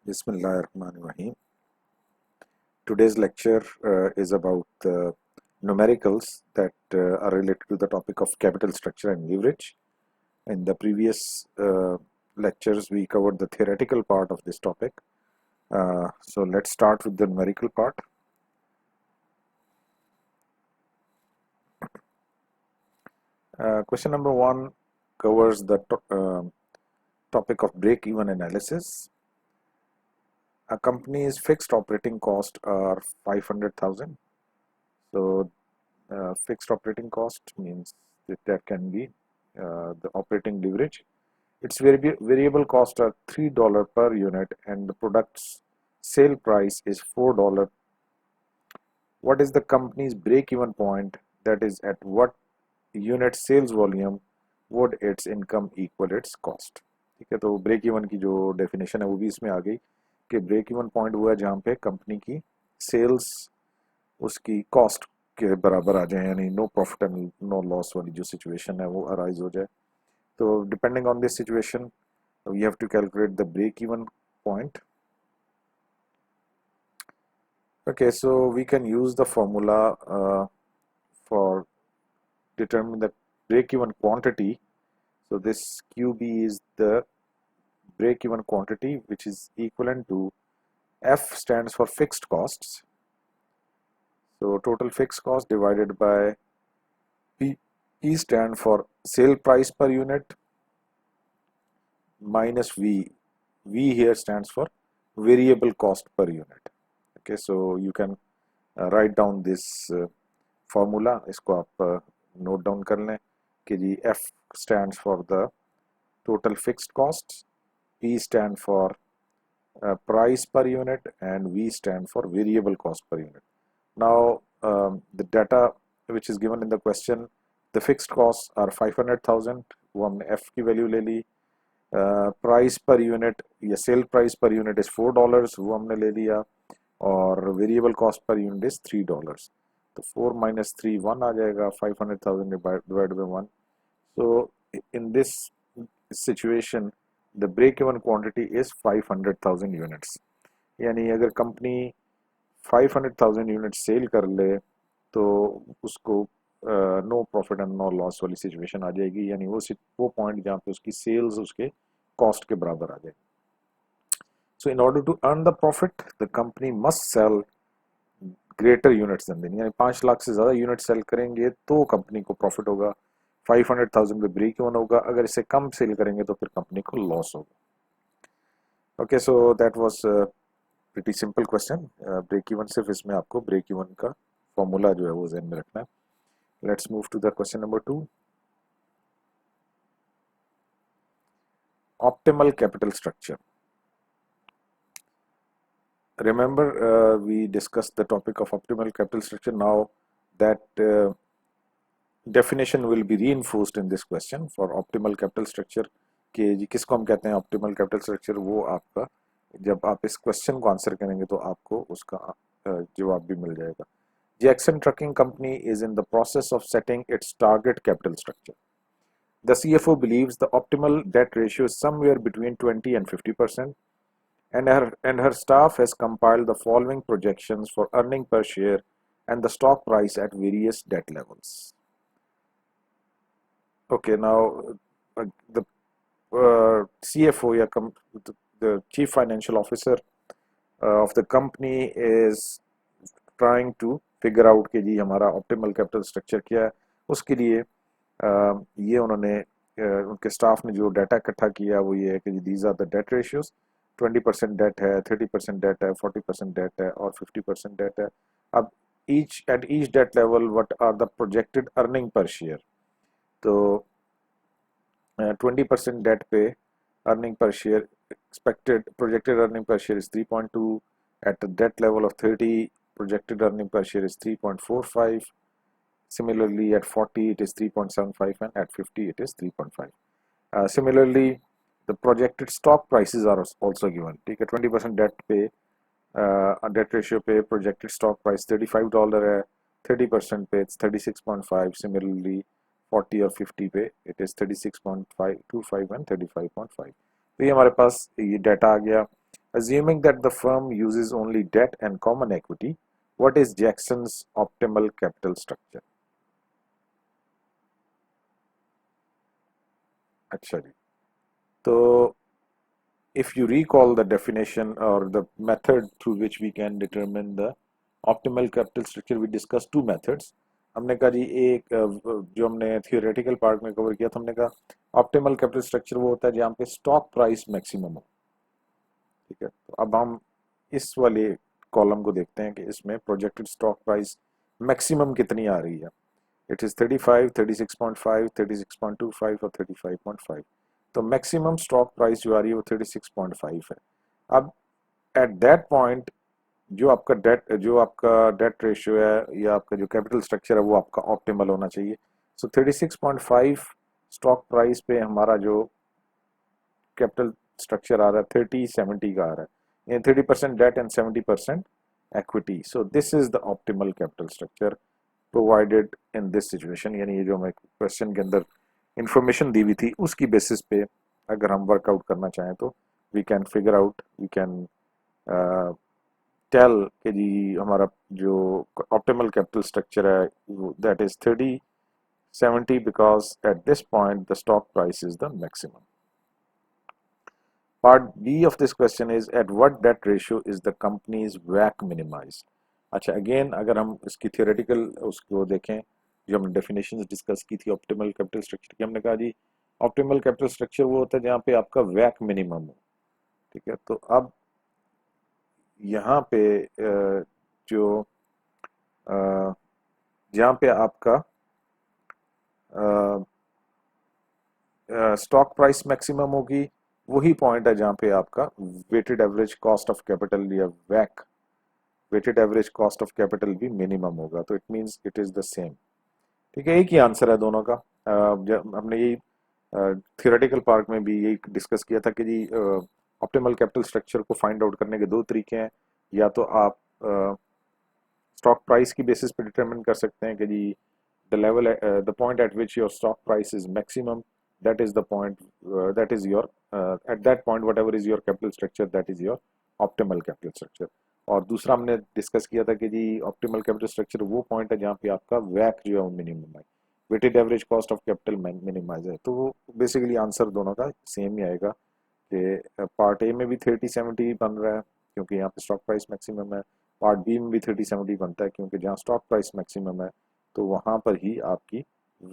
Bismillahirrahmanirrahim. Today's lecture is about numericals that are related to the topic of capital structure and leverage. In the previous lectures, we covered the theoretical part of this topic. So let's start with the numerical part. Question number 1 covers the topic of break-even analysis. A company's fixed operating costs are 500,000. So fixed operating cost means that can be the operating leverage. Its variable cost are $3 per unit and the product's sale price is $4. What is the company's break-even point? That is, at what unit sales volume would its income equal its cost? ठीक है, तो break even की जो definition है वो भी इसमें आ गई कि ब्रेक इवन पॉइंट वो है जहाँ पे कंपनी की सेल्स उसकी कॉस्ट के बराबर आ जाए, यानी no profit and no loss वाली जो सिचुएशन है वो अराइज हो जाए. तो depending on this situation we have to calculate the break even point. Okay, so we can use the formula for determining the break even quantity. So this QB is the break even quantity, which is equivalent to F stands for fixed costs. So total fixed cost divided by P stand for sale price per unit minus V. V here stands for variable cost per unit. Okay, so you can write down this formula. इसको आप note down कर लें कि जी F stands for the total fixed costs, P stand for price per unit, and V stand for variable cost per unit. Now the data which is given in the question, the fixed costs are 500,000. वो हमने F की value ले ली. Price per unit या cell price per unit is $4, वो हमने ले लिया, और variable cost per unit is $3. तो 4 minus 3 1 आ जाएगा, 500,000 divided by 1. So in this situation the break even quantity is 500,000 units. यानी अगर कंपनी 500,000 यूनिट सेल कर ले तो उसको no profit and no loss वाली सिचुएशन आ जाएगी, यानी वो पॉइंट जहाँ पे उसकी सेल्स उसके कॉस्ट के बराबर आ जाएगी. So in order to earn the profit the company must sell greater units then, यानी 5 लाख से ज़्यादा यूनिट सेल करेंगे तो कंपनी को प्रॉफिट होगा. 500,000 पे ब्रेक इवन होगा, अगर इससे कम सेल करेंगे तो फिर कंपनी को लॉस होगा. Okay, so that was pretty simple question. Break even सिर्फ इसमें आपको ब्रेक इवन का फॉर्मूला जो है वो ध्यान में रखना है. Let's move to the question number 2. Optimal capital structure. Remember, we discussed the topic of optimal capital structure. Now that definition will be reinforced in this question for optimal capital structure. कि जी किसको हम कहते हैं optimal capital structure, वो आपका जब आप इस क्वेश्चन को आंसर करेंगे तो आपको उसका जवाब भी मिल जाएगा. Jackson Trucking Company is in the process of setting its target capital structure. The CFO believes the optimal debt ratio is somewhere between 20 and 50%, and her staff has compiled the following projections for earning per share and the stock price at various debt levels. Okay, now the CFO, the Chief Financial Officer of the company is trying to figure out कि जी हमारा optimal capital structure क्या है. उसके लिए ये उन्होंने उनके स्टाफ ने जो डाटा इकट्ठा किया वो ये है कि these are the debt ratios. 20% debt है, 30% डेट है, 40% डेट है और 50% डेट है. अब at each debt level what are the projected earning per share. तो 20% डेट पे earning per share expected projected earning per share is 3.2. At the debt level of 30, projected earning per share is 3.45. Similarly, at 40 it is 3.75 and at 50 it is 3.5. Similarly, the projected stock prices are also given. ठीक है, 20% debt पे debt ratio पे projected stock price $35 है, 30% पे it's 36.5. Similarly, 40 और 50 पे it is 36.5, 25 and 35.5. तो ये हमारे पास ये डाटा आ गया. Assuming that the firm uses only debt and common equity, what is Jackson's optimal capital structure? अच्छा जी, तो if you recall the definition or the method through which we can determine the optimal capital structure, we discussed two methods. हमने कहा जी एक जो हमने theoretical part में cover किया था, हमने कहा ऑप्टिमल कैपिटल स्ट्रक्चर वो होता है जहाँ पे स्टॉक प्राइस मैक्सिमम हो, ठीक है। तो अब हम इस वाले कॉलम को देखते हैं कि इसमें प्रोजेक्टेड स्टॉक प्राइस मैक्सिमम कितनी आ रही है। इट इज 35, 36.5, 36.25 और 35.5। तो मैक्सिमम स्टॉक प्राइस जो आ रही है वो 36.5 है। अब एट दैट पॉइंट जो आपका डेट रेशियो है या आपका जो कैपिटल स्ट्रक्चर है वो आपका ऑप्टिमल होना चाहिए। सो 36.5 स्टॉक प्राइस पे हमारा जो कैपिटल स्ट्रक्चर आ रहा है 30-70 का आ रहा है, 30% date and 70% equity. So this is the optimal capital structure provided in this situation. यानी ये जो हमें क्वेश्चन के अंदर इंफॉर्मेशन दी हुई थी उसकी बेसिस पे अगर हम वर्कआउट करना चाहें तो we can figure out, we can tell कि जी हमारा जो ऑप्टिमल कैपिटल स्ट्रक्चर है that is 30-70 because at this point the stock price is the maximum. Part B of this question is at what debt ratio is the company's WACC minimized? अच्छा, again अगर हम इसकी theoretical उसको देखें, जो हमने definitions discuss की थी ऑप्टिमल कैपिटल स्ट्रक्चर की, हमने कहा जी ऑप्टिमल कैपिटल स्ट्रक्चर वो होता है जहाँ पे आपका WACC मिनिमम हो, ठीक है। तो अब यहाँ पे जो जहाँ पे आपका स्टॉक प्राइस मैक्सिमम होगी वही पॉइंट है जहाँ पे आपका weighted average cost of capital या WACC weighted average cost of capital भी मिनिमम होगा। तो it means it is the same, ठीक है। एक ही आंसर है दोनों का। हमने यही थियोरेटिकल पार्ट में भी यही डिस्कस किया था कि जी ऑप्टिमल कैपिटल स्ट्रक्चर को फाइंड आउट करने के दो तरीके हैं। या तो आप स्टॉक प्राइस की बेसिस पे डिटरमिन कर सकते हैं कि जी the point at which your stock price is maximum, that is the point, that is your at that point whatever is your capital structure, that is your optimal capital structure. और दूसरा हमने discuss किया था कि जी optimal capital structure वो point है जहाँ पे आपका WACC जो है वो मिनिमम है, weighted average cost of capital minimise है। तो वो बेसिकली आंसर दोनों का सेम ही आएगा कि पार्ट ए में भी 30-70 बन रहा है क्योंकि यहाँ पे स्टॉक प्राइस मैक्सिमम है, पार्ट बी में भी 30-70 बनता है क्योंकि जहाँ स्टॉक प्राइस मैक्सिमम है तो वहाँ पर ही आपकी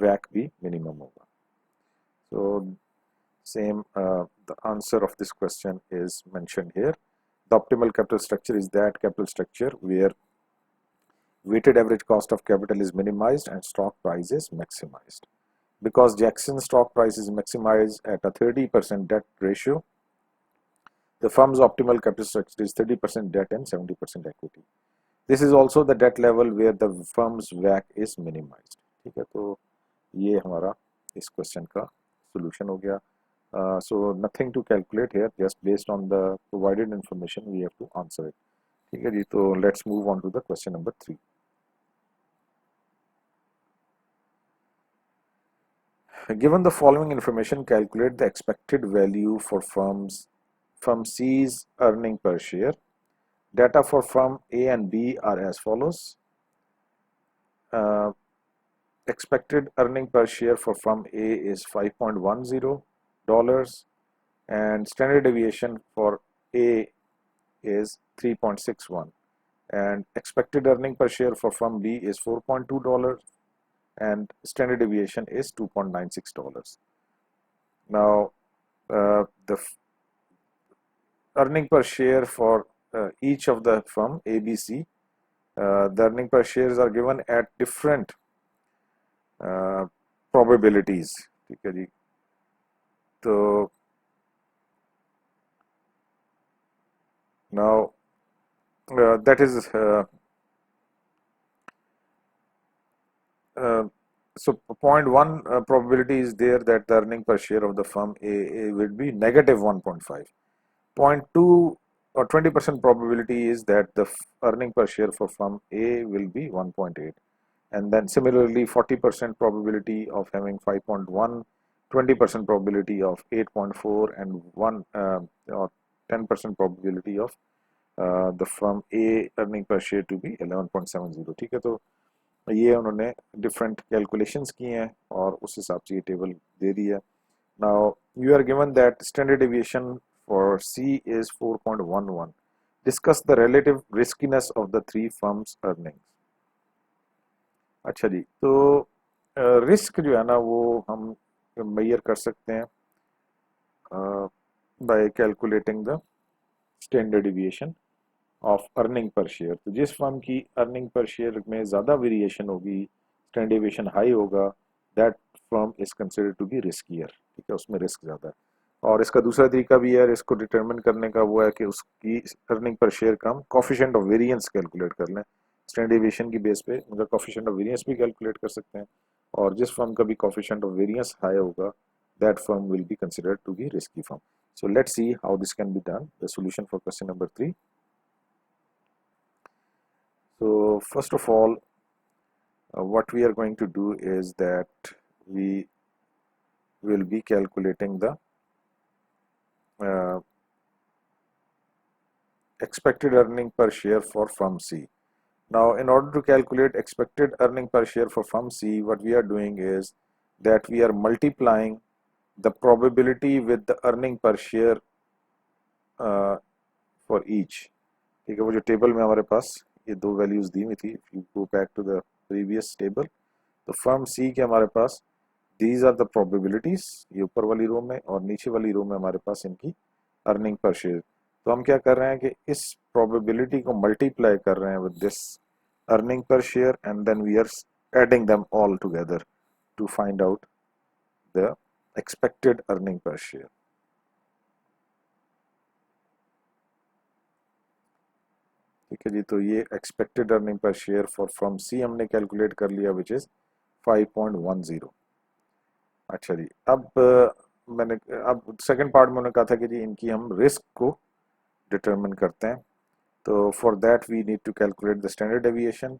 WACC भी मिनिमम होगा। So same, the answer of this question is mentioned here. The optimal capital structure is that capital structure where weighted average cost of capital is minimized and stock price is maximized. Because Jackson stock price is maximized at a 30% debt ratio, the firm's optimal capital structure is 30% debt and 70% equity. This is also the debt level where the firm's WACC is minimized. ठीक है, तो ये हमारा इस question का solution हो गया। So nothing to calculate here, just based on the provided information we have to answer it. ठीक है जी, तो let's move on to the question number 3. Given the following information, calculate the expected value for firm C's earning per share. Data for firm A and B are as follows. Expected earning per share for firm A is $5.10 and standard deviation for A is 3.61 and expected earning per share for firm B is $4.2 and standard deviation is $2.96. Now the earning per share for each of the firm ABC, the earning per shares are given at different probabilities, ठीक है जी। तो now that is so 0.1 probability is there that the earning per share of the firm A will be negative 1.5. 0.2 or 20% probability is that the earning per share for firm A will be 1.8. And then similarly 40% probability of having 5.1, 20% probability of 8.4 and 1 or 10% probability of the firm A earning per share to be 11.70. ठीक है, तो ये उन्होंने different calculations किए हैं और उस हिसाब से ये टेबल दे दी है. Now you are given that standard deviation for C is 4.11. Discuss the relative riskiness of the three firms earnings. अच्छा जी, तो रिस्क जो है ना वो हम मेजर कर सकते हैं bye calculating the standard deviation of earning per share. तो जिस फर्म की अर्निंग पर शेयर में ज़्यादा वेरिएशन होगी, स्टैंडर्ड डेविएशन हाई होगा, that firm is considered to be riskier. ठीक है, उसमें रिस्क ज़्यादा है. और इसका दूसरा तरीका भी है इसको डिटरमिन करने का, वो है कि उसकी अर्निंग पर शेयर का हम कोफिशिएंट ऑफ वेरिएंस कैलकुलेट कर लें. स्टैंडर्ड डेविएशन की बेस पे उनका कोफिशिएंट ऑफ वेरिएंस भी कैलकुलेट कर सकते हैं, और जिस फर्म का भी कोफिशिएंट ऑफ वेरिएंस हाई होगा, that firm will be considered to be risky firm. So let's see how this can be done. The solution for question number 3. So first of all, what we are going to do is that we will be calculating the expected earning per share for firm C. Now in order to calculate expected earning per share for firm C, what we are doing is that we are multiplying the probability with the earning per share for each. ठीक है, वो जो table में हमारे पास ये दो values दी हुई थी, if you go back to the previous table, तो फर्म सी के हमारे पास दीज आर द प्रोबेबिलिटीज, ये ऊपर वाली रो में, और नीचे वाली रो में हमारे पास इनकी अर्निंग पर शेयर. तो हम क्या कर रहे हैं कि इस प्रोबेबिलिटी को मल्टीप्लाई कर रहे हैं with this earning per share, and then we are adding them all together to find out the expected earning per share. ठीक है जी, तो ये expected earning per share for firm C हमने कैलकुलेट कर लिया, विच इज 5.10. अच्छा जी, अब सेकंड पार्ट में उन्होंने कहा था कि जी इनकी हम रिस्क को डिटरमिन करते हैं. तो for that we need to calculate the standard deviation.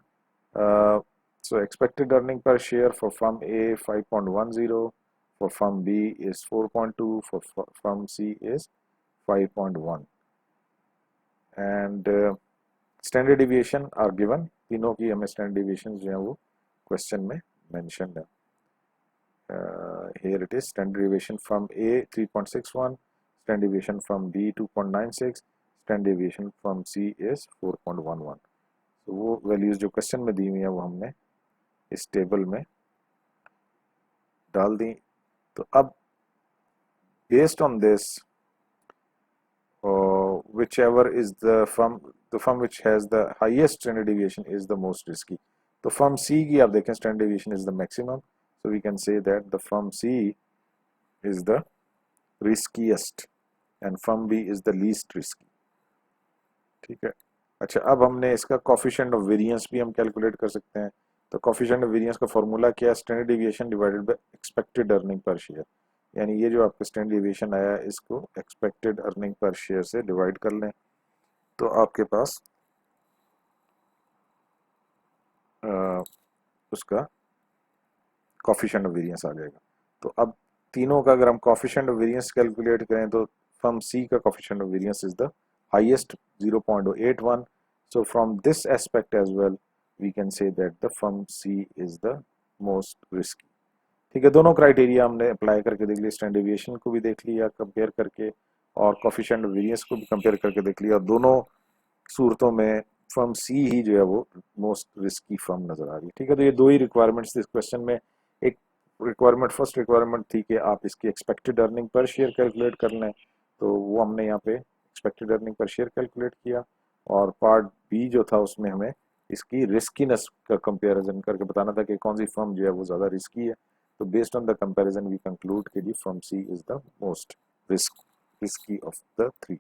So expected earning per share for firm A 5.10, for firm B is 4.2, for firm C is 5.1, and standard deviation are given. तीनों की हमें standard deviation जो है वो question में mention है. Here it is, standard deviation from A 3.61, standard deviation from B 2.96, standard deviation from C is 4.11. तो वो वैल्यूज जो क्वेश्चन में दी हुई है वो हमने इस टेबल में डाल दी. तो अब based on this whichever is the firm which has the highest standard deviation is the most risky. तो firm C की आप देखें standard deviation is the maximum, so we can say that the firm C is the riskiest and firm B is the least risky. ठीक है. अच्छा, अब हमने इसका कोफिशिएंट ऑफ वेरिएंस भी हम कैलकुलेट कर सकते हैं. तो कोफिशिएंट ऑफ वेरिएंस का फॉर्मूला क्या है? Standard deviation divided by expected earning per share. यानी ये जो आपका स्टैंडर्ड डेविएशन आया है इसको एक्सपेक्टेड अर्निंग पर शेयर से डिवाइड कर लें, तो आपके पास उसका कोफिशिएंट ऑफ वेरिएंस आ जाएगा. तो अब तीनों का अगर हम कोफिशिएंट ऑफ वेरिएंस कैलकुलेट करें तो फर्म सी का coefficient of variance is the highest 0.81. So from this aspect as well we can say that the firm C is the most risky. ठीक है, दोनों क्राइटेरिया हमने अप्लाई करके देख लिया, स्टैंडर्ड डेविएशन को भी देख लिया कंपेयर करके, और कोफिशिएंट ऑफ वेरिएंस को भी कंपेयर करके देख लिया. दोनों सूरतों में फर्म सी ही जो है वो मोस्ट रिस्की फर्म नजर आ रही है. ठीक है, तो ये दो ही रिक्वायरमेंट्स इस क्वेश्चन में. एक रिक्वायरमेंट, फर्स्ट रिक्वायरमेंट थी कि आप इसकी expected earning per share calculate कर लें, तो वो हमने यहाँ पे expected earning per share calculate किया. और पार्ट बी जो था उसमें हमें इसकी रिस्कीनेस का कंपैरिजन करके बताना था कि कौन सी फर्म जो है वो ज़्यादा रिस्की है. तो based on the comparison we conclude कि जी firm C is the most risky of the three.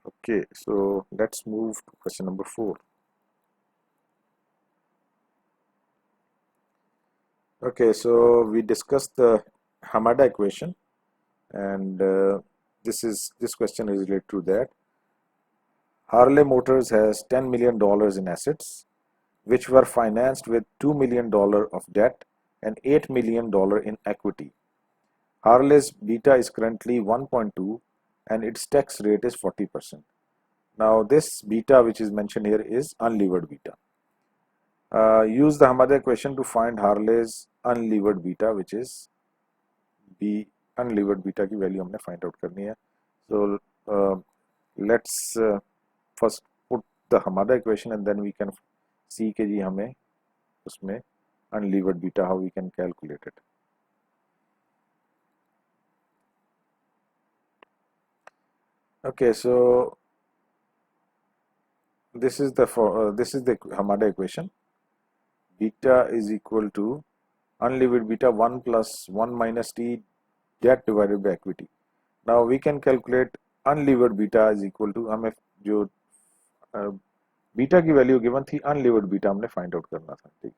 Okay, so let's move to question number 4. Okay, so we discussed the Hamada equation, and this question is related to that. Harley Motors has $10 million in assets, which were financed with $2 million of debt and $8 million in equity. Harley's beta is currently 1.2 and its tax rate is 40%. Now this beta which is mentioned here is unlevered beta. Use the Hamada equation to find Harley's unlevered beta, which is B. Unlevered beta की value हमने find out करनी है. So let's first put the Hamada equation and then we can see कि जी हमें उसमें unlevered beta how we can calculate it. Okay, so this is the Hamada equation. Beta is equal to unlevered beta 1 plus 1 minus t debt divided by equity. Now we can calculate unlevered beta is equal to, हमें जो beta की value given थी unlevered beta हमने find out करना था. ठीक,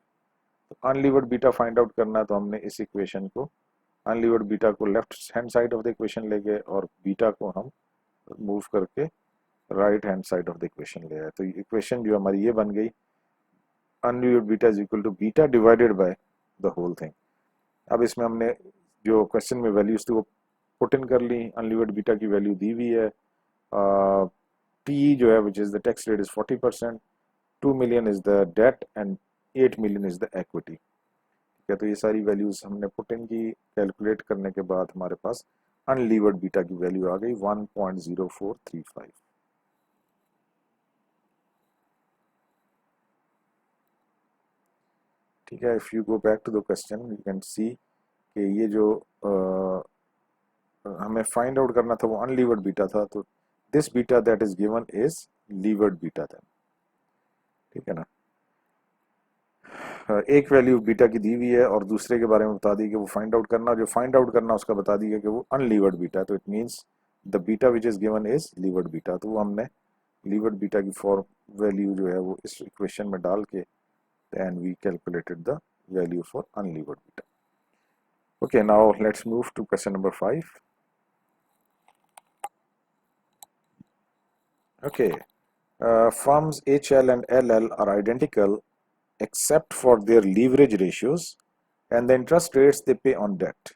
तो unlevered beta find out करना, तो हमने इस इक्वेशन को अनलीवर्ड बीटा को left hand side of the equation ले गए और बीटा को हम मूव करके right hand side of the equation ले आए. तो इक्वेशन जो हमारी ये बन गई, unlevered beta is equal to beta divided by the whole thing. अब इसमें हमने जो क्वेश्चन में वैल्यूज थी वो पुट इन कर ली. अनलीवर्ड बीटा की वैल्यू दी हुई है, P जो है which is the tax rate is 40%, 2 million is the debt and 8 million is the equity. ठीक है, तो ये सारी वैल्यूज हमने पुट इन की. कैलकुलेट करने के बाद हमारे पास अनलीवर्ड बीटा की वैल्यू आ गई 1.0435. ठीक है, if you go back to the question you can see कि ये जो हमें फाइंड आउट करना था वो अनलीवर्ड बीटा था. तो this beta that is given is levered beta था. ठीक है ना, एक वैल्यू बीटा की दी हुई है और दूसरे के बारे में बता दी कि वो फाइंड आउट करना, जो फाइंड आउट करना उसका बता दिया कि वो अनलीवर्ड बीटा. तो it means the beta which is given is levered beta. तो वो हमने लीवर्ड बीटा की फॉर वैल्यू जो है वो इस इक्वेशन में डाल के and we calculated the value for unlevered beta. Okay, now let's move to question number 5. Okay, firms HL and LL are identical except for their leverage ratios and the interest rates they pay on debt.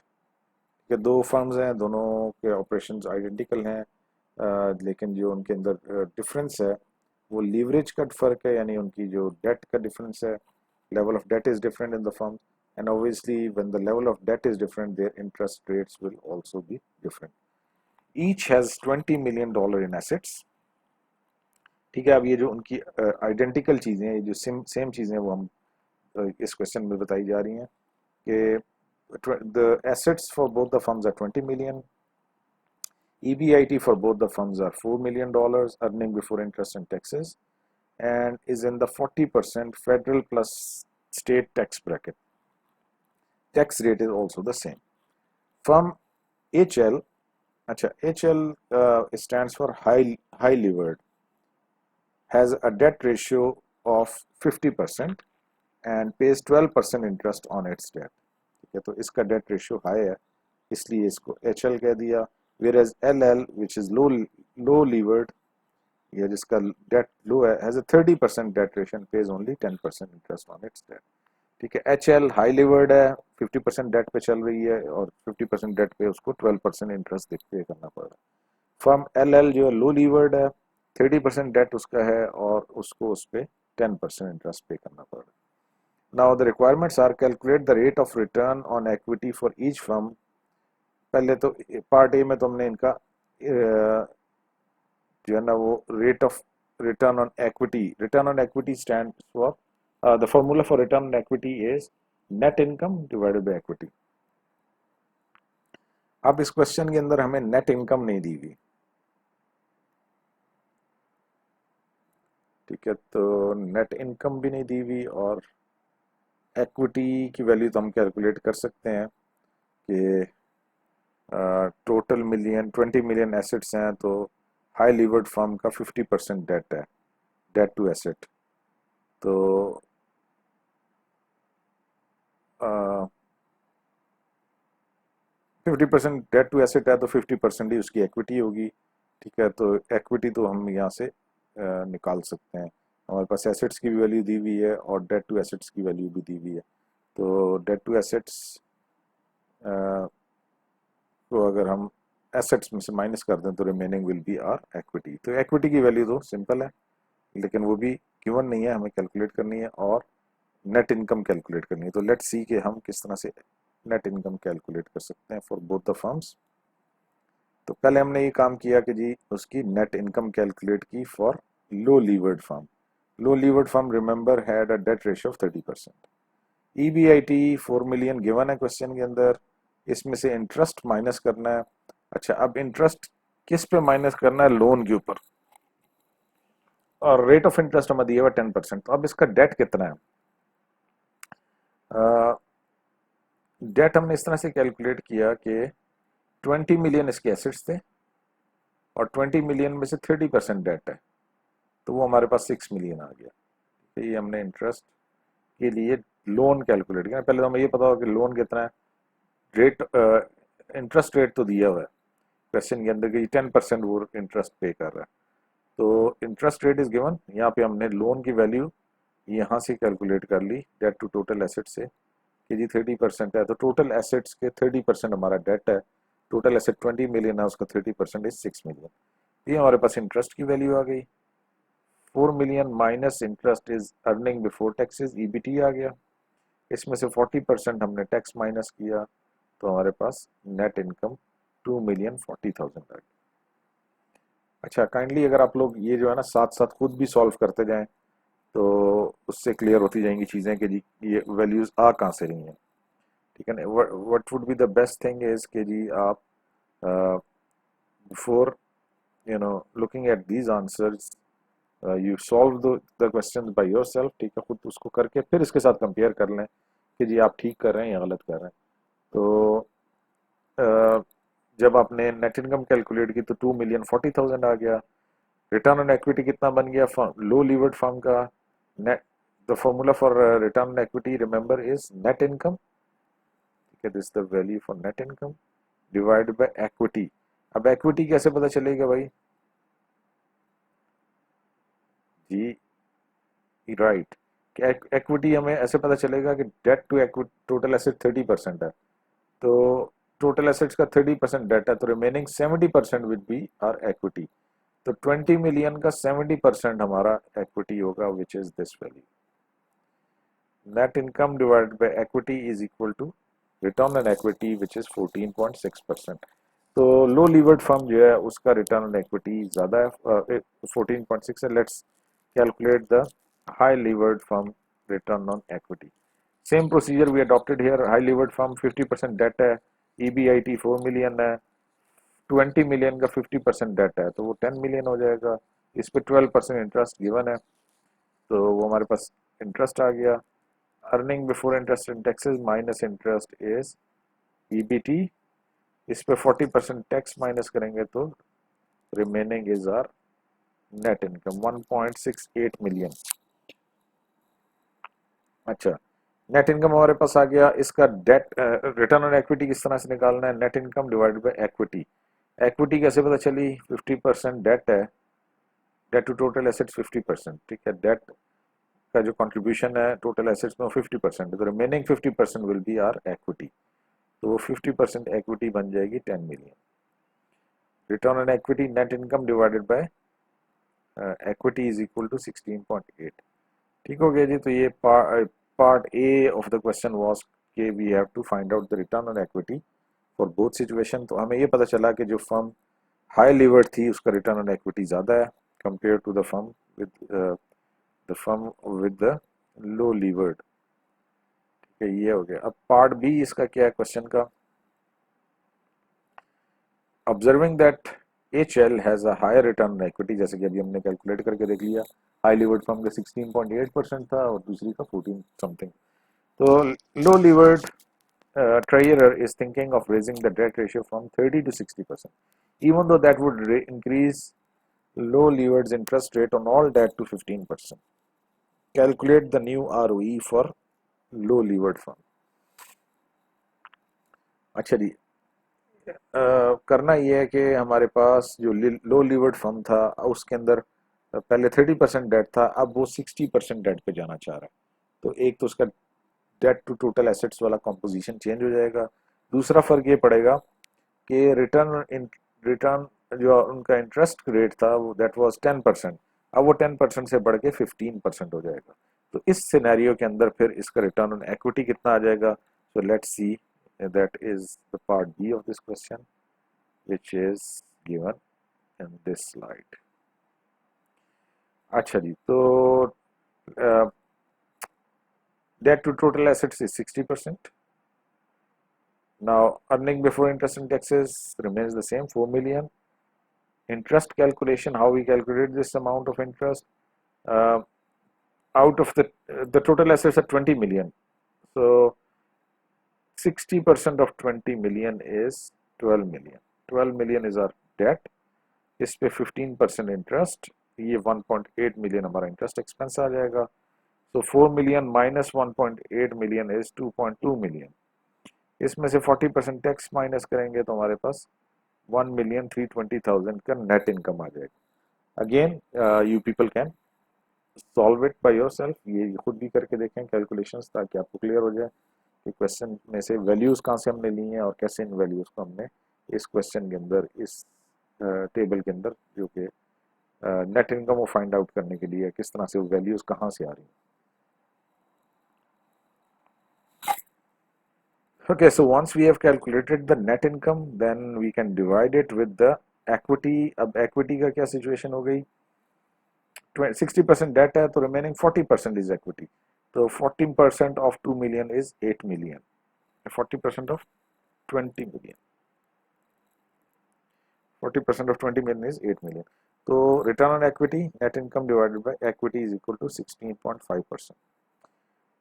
ये दो firms हैं, दोनों के operations identical हैं, लेकिन जो उनके अंदर डिफरेंस है वो लीवरेज का फर्क है, यानी उनकी जो डेट का डिफरेंस है. Level of debt is different in the firms. And obviously when the level of debt is different, their interest rates will also be different. Each has $20 million in assets. ठीक है, अब ये जो उनकी identical चीज़ें हैं, ये जो सेम चीज़ें वो हम इस क्वेश्चन में बताई जा रही हैं कि the assets for both the firms are 20 million. EBIT for both the firms are $4 million, earning before interest and taxes, and is in the 40% federal plus state tax bracket. Tax rate is also the same. Firm HL, HL stands for high levered, has a debt ratio of 50% and pays 12% interest on its debt. ठीक है, तो इसका debt ratio high है इसलिए इसको HL कह दिया. Whereas LL which is low levered, या जिसका debt low है, has a 30% debt ratio and pays only 10% interest on its debt. ठीक है, HL हाई लिवर्ड है, 50% डेट पे चल रही है और 50% डेट पे उसको 12% इंटरेस्ट पे करना पड़ रहा है. फर्म LL जो लो लिवर्ड है, 30% डेट उसका है और उसको उस पर 10% इंटरेस्ट पे करना पड़ रहा है. Now the requirements are calculate the rate of return on equity for each firm. पहले तो पार्ट ए में तो हमने इनका जो है ना वो rate of return on equity stand for the formula for return on equity is net income divided by equity. अब इस क्वेश्चन के अंदर हमें नेट इनकम नहीं दी हुई. ठीक है, तो नेट इनकम भी नहीं दी हुई और इक्विटी की वैल्यू तो हम कैलकुलेट कर सकते हैं कि टोटल 20 मिलियन एसेट्स हैं, तो हाई लीवर्ड फर्म का 50% डेट है, डेट टू एसेट. तो 50% डेट टू एसेट है तो 50% ही उसकी इक्विटी होगी. ठीक है, तो इक्विटी तो हम यहाँ से निकाल सकते हैं. हमारे पास एसेट्स की भी वैल्यू दी हुई है और डेट टू एसेट्स की वैल्यू भी दी हुई है. तो डेट टू एसेट्स को अगर हम एसेट्स में से माइनस कर दें तो remaining will be are equity. तो एक्विटी की वैल्यू तो सिंपल है, लेकिन वो भी गिवन नहीं है, हमें कैलकुलेट करनी है और नेट इनकम कैलकुलेट करनी है। तो लेट्स सी कि हम किस तरह से नेट इनकम कैलकुलेट कर सकते हैं फॉर बोथ द फर्म्स। तो पहले हमने ये काम किया कि जी उसकी नेट इनकम कैलकुलेट की for low levered firm. Low levered firm remember had a debt ratio of 30%। EBIT 4 million given है क्वेश्चन के अंदर, इसमें से इंटरेस्ट माइनस करना है। अच्छा, अब इंटरेस्ट किस पे माइनस करना है? लोन के ऊपर, और रेट ऑफ इंटरेस्ट हमें दिया हुआ 10%। तो अब इसका डेट कितना है? डेट हमने इस तरह से कैलकुलेट किया कि 20 मिलियन इसके एसेट्स थे और 20 मिलियन में से 30% डेट है, तो वो हमारे पास 6 मिलियन आ गया। तो ये हमने इंटरेस्ट के लिए लोन कैलकुलेट किया। पहले तो हमें ये पता होगा कि लोन कितना है। रेट इंटरेस्ट रेट तो दिया हुआ है क्वेश्चन के अंदर कि 10% वो इंटरेस्ट पे कर रहा है, तो इंटरेस्ट रेट इज गिवन। यहाँ पे हमने लोन की वैल्यू यहाँ से कैलकुलेट कर ली डेट टू टोटल एसेट से कि जी 30% है, तो टोटल एसेट्स के 30% हमारा डेट है। टोटल एसेट 20 मिलियन है, उसका 30% इज 6 मिलियन। ये हमारे पास इंटरेस्ट की वैल्यू आ गई। 4 million minus interest is earning before taxes, EBT आ गया। इसमें से 40% हमने टैक्स माइनस किया, तो हमारे पास नेट इनकम 2,40,000 आ गई। अच्छा, काइंडली अगर आप लोग ये जो है ना साथ साथ खुद भी सॉल्व करते जाएं तो उससे क्लियर होती जाएंगी चीज़ें कि जी ये वैल्यूज आ कहाँ से रही हैं। ठीक है ना? What would be the best thing is कि जी आप before looking at these answers you solve the question by yourself. ठीक है, खुद उसको करके फिर इसके साथ कंपेयर कर लें कि जी आप ठीक कर रहे हैं या गलत कर रहे हैं। तो जब आपने नेट इनकम कैलकुलेट की तो 2,40,000 आ गया। रिटर्न ऑन इक्विटी कितना बन गया लो लीवर्ड फर्म का? Net the formula for return on equity remember is net income. ठीक है, this the value for net income divided by equity. अब इक्विटी कैसे पता चलेगा भाई? जी राइट, इक्विटी हमें ऐसे पता चलेगा कि debt to equity total asset 30% है, तो टोटल एसेट्स का 30% डेट है, तो remaining 70% with be are equity. तो 20 मिलियन का 70% हमारा इक्विटी होगा, which is this value. Net income divided by equity is equal to return on equity which is 14.6%। तो लो लीवर्ड फर्म जो है उसका रिटर्न ऑन इक्विटी ज्यादा है, 14.6 है। Let's calculate the high levered firm return on equity. Same procedure we adopted here. High levered firm 50% debt है, EBIT 4 million है, 20 million का 50% डेट है, तो वो 10 मिलियन हो जाएगा। इस पे 12% इंटरेस्ट गिवन है, तो वो हमारे पास इंटरेस्ट आ गया। Earning before interest and taxes minus interest is EBT। इस पे 40% टैक्स माइनस करेंगे तो remaining is our net income 1.68 million. अच्छा, नेट इनकम हमारे पास आ गया। इसका डेट रिटर्न ऑन इक्विटी किस तरह से निकालना है? Net income divided by equity. Equity कैसे पता चली? 50% डेट है, डेट टू टोटल एसेट्स 50%। ठीक है, डेट का जो कंट्रीब्यूशन है टोटल एसेट्स में 50% है, तो remaining 50% will be are equity. तो वो 50% इक्विटी बन जाएगी 10 million. Return on equity net income divided by equity is equal to 16.8। ठीक हो गया जी। तो ये part A of the question was कि we have to find out the return on equity for both situation. तो हमें ये पता चला कि जो फर्म हाई लीवर्ड थी उसका रिटर्न ऑन इक्विटी ज़्यादा है compare to the firm with the low levered. ठीक है, ये हो गया। अब पार्ट बी इसका क्या है क्वेश्चन का? Observing that HL has a higher return on equity, जैसे कि अभी हमने कैलकुलेट करके देख लिया। हाई लीवर्ड फर्म का 16.8% था और दूसरी का 14 समथिंग। तो low levered treasurer is thinking of raising the debt ratio from 30 to 60%, even though that would increase low levered's interest rate on all debt to 15%. Calculate the new ROE for low levered firm. अच्छा जी, करना ये है कि हमारे पास जो लो levered firm था उसके अंदर पहले 30% डेट था, अब वो 60% डेट पे जाना चाह रहा है। तो एक तो उसका डेट टू टोटल एसेट्स वाला कॉम्पोजिशन चेंज हो जाएगा। दूसरा फर्क ये पड़ेगा कि रिटर्न जो उनका इंटरेस्ट रेट था वो दैट वाज 10%, अब वो 10% से बढ़ के 15% हो जाएगा। तो इस सिनेरियो के अंदर फिर इसका रिटर्न ऑन इक्विटी कितना आ जाएगा? So let's see, that is the part B of this question which is given in this slide. अच्छा जी, तो debt to total assets is 60%. Now, earning before interest and taxes remains the same, 4 million. Interest calculation, how we calculate this amount of interest? Out of the total assets are 20 million. So, 60% of 20 million is 12 million. 12 million is our debt. इस पे 15% interest, ये 1.8 million हमारा interest expense आ जाएगा। So 4 million minus 1.8 million is 2.2 million. इसमें से 40% tax minus करेंगे तो हमारे पास 1,320,000 का नेट इनकम आ जाएगा। Again you people can solve it by yourself, ये खुद भी करके देखें कैलकुलेशंस, ताकि आपको क्लियर हो जाए कि क्वेश्चन में से वैल्यूज कहाँ से हमने ली हैं और कैसे इन वैल्यूज को हमने इस क्वेश्चन के अंदर, इस टेबल के अंदर जो कि नेट इनकम को फाइंड आउट करने के लिए किस तरह से वो वैल्यूज कहाँ से आ रही हैं। Okay, so once we have calculated the net income, then we can divide it with the equity. अब equity का क्या situation हो गई? 60% debt है तो remaining 40% is equity. तो 40% of 2 million is 8 million. 40% of 20 million. 40% of 20 million is 8 million. तो return on equity, net income divided by equity is equal to 16.5%.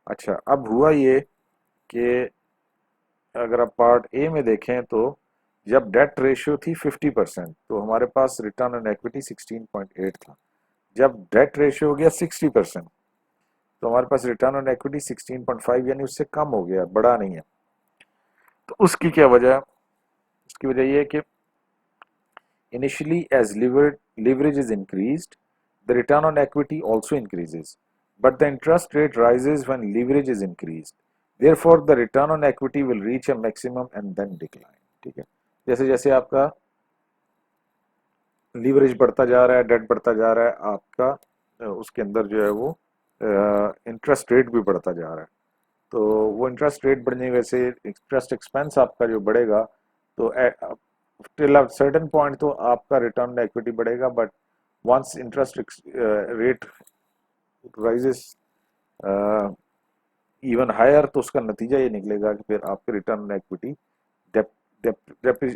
अच्छा, अब हुआ ये कि अगर आप पार्ट ए में देखें तो जब डेट रेशियो थी 50% तो हमारे पास रिटर्न ऑन इक्विटी 16.8 था। जब डेट रेशियो हो गया 60% तो हमारे पास रिटर्न ऑन इक्विटी 16.5 यानी उससे कम हो गया, बड़ा नहीं है। तो उसकी क्या वजह? उसकी वजह ये है कि initially as leverage is increased, the return on equity also increases, but the interest rate rises when leverage is increased. Therefore, the return on equity will reach a maximum and then decline. ठीक है, जैसे जैसे आपका leverage बढ़ता जा रहा है, date बढ़ता जा रहा है, आपका उसके अंदर जो है वो इंटरेस्ट रेट भी बढ़ता जा रहा है। तो वो इंटरेस्ट रेट बढ़ने की वजह से इंटरेस्ट एक्सपेंस आपका जो बढ़ेगा, तो टिल अ सर्टेन पॉइंट तो आपका रिटर्न ऑन इक्विटी बढ़ेगा, but once interest rate rises even higher तो उसका नतीजा ये निकलेगा कि फिर आपके रिटर्न ऑन इक्विटी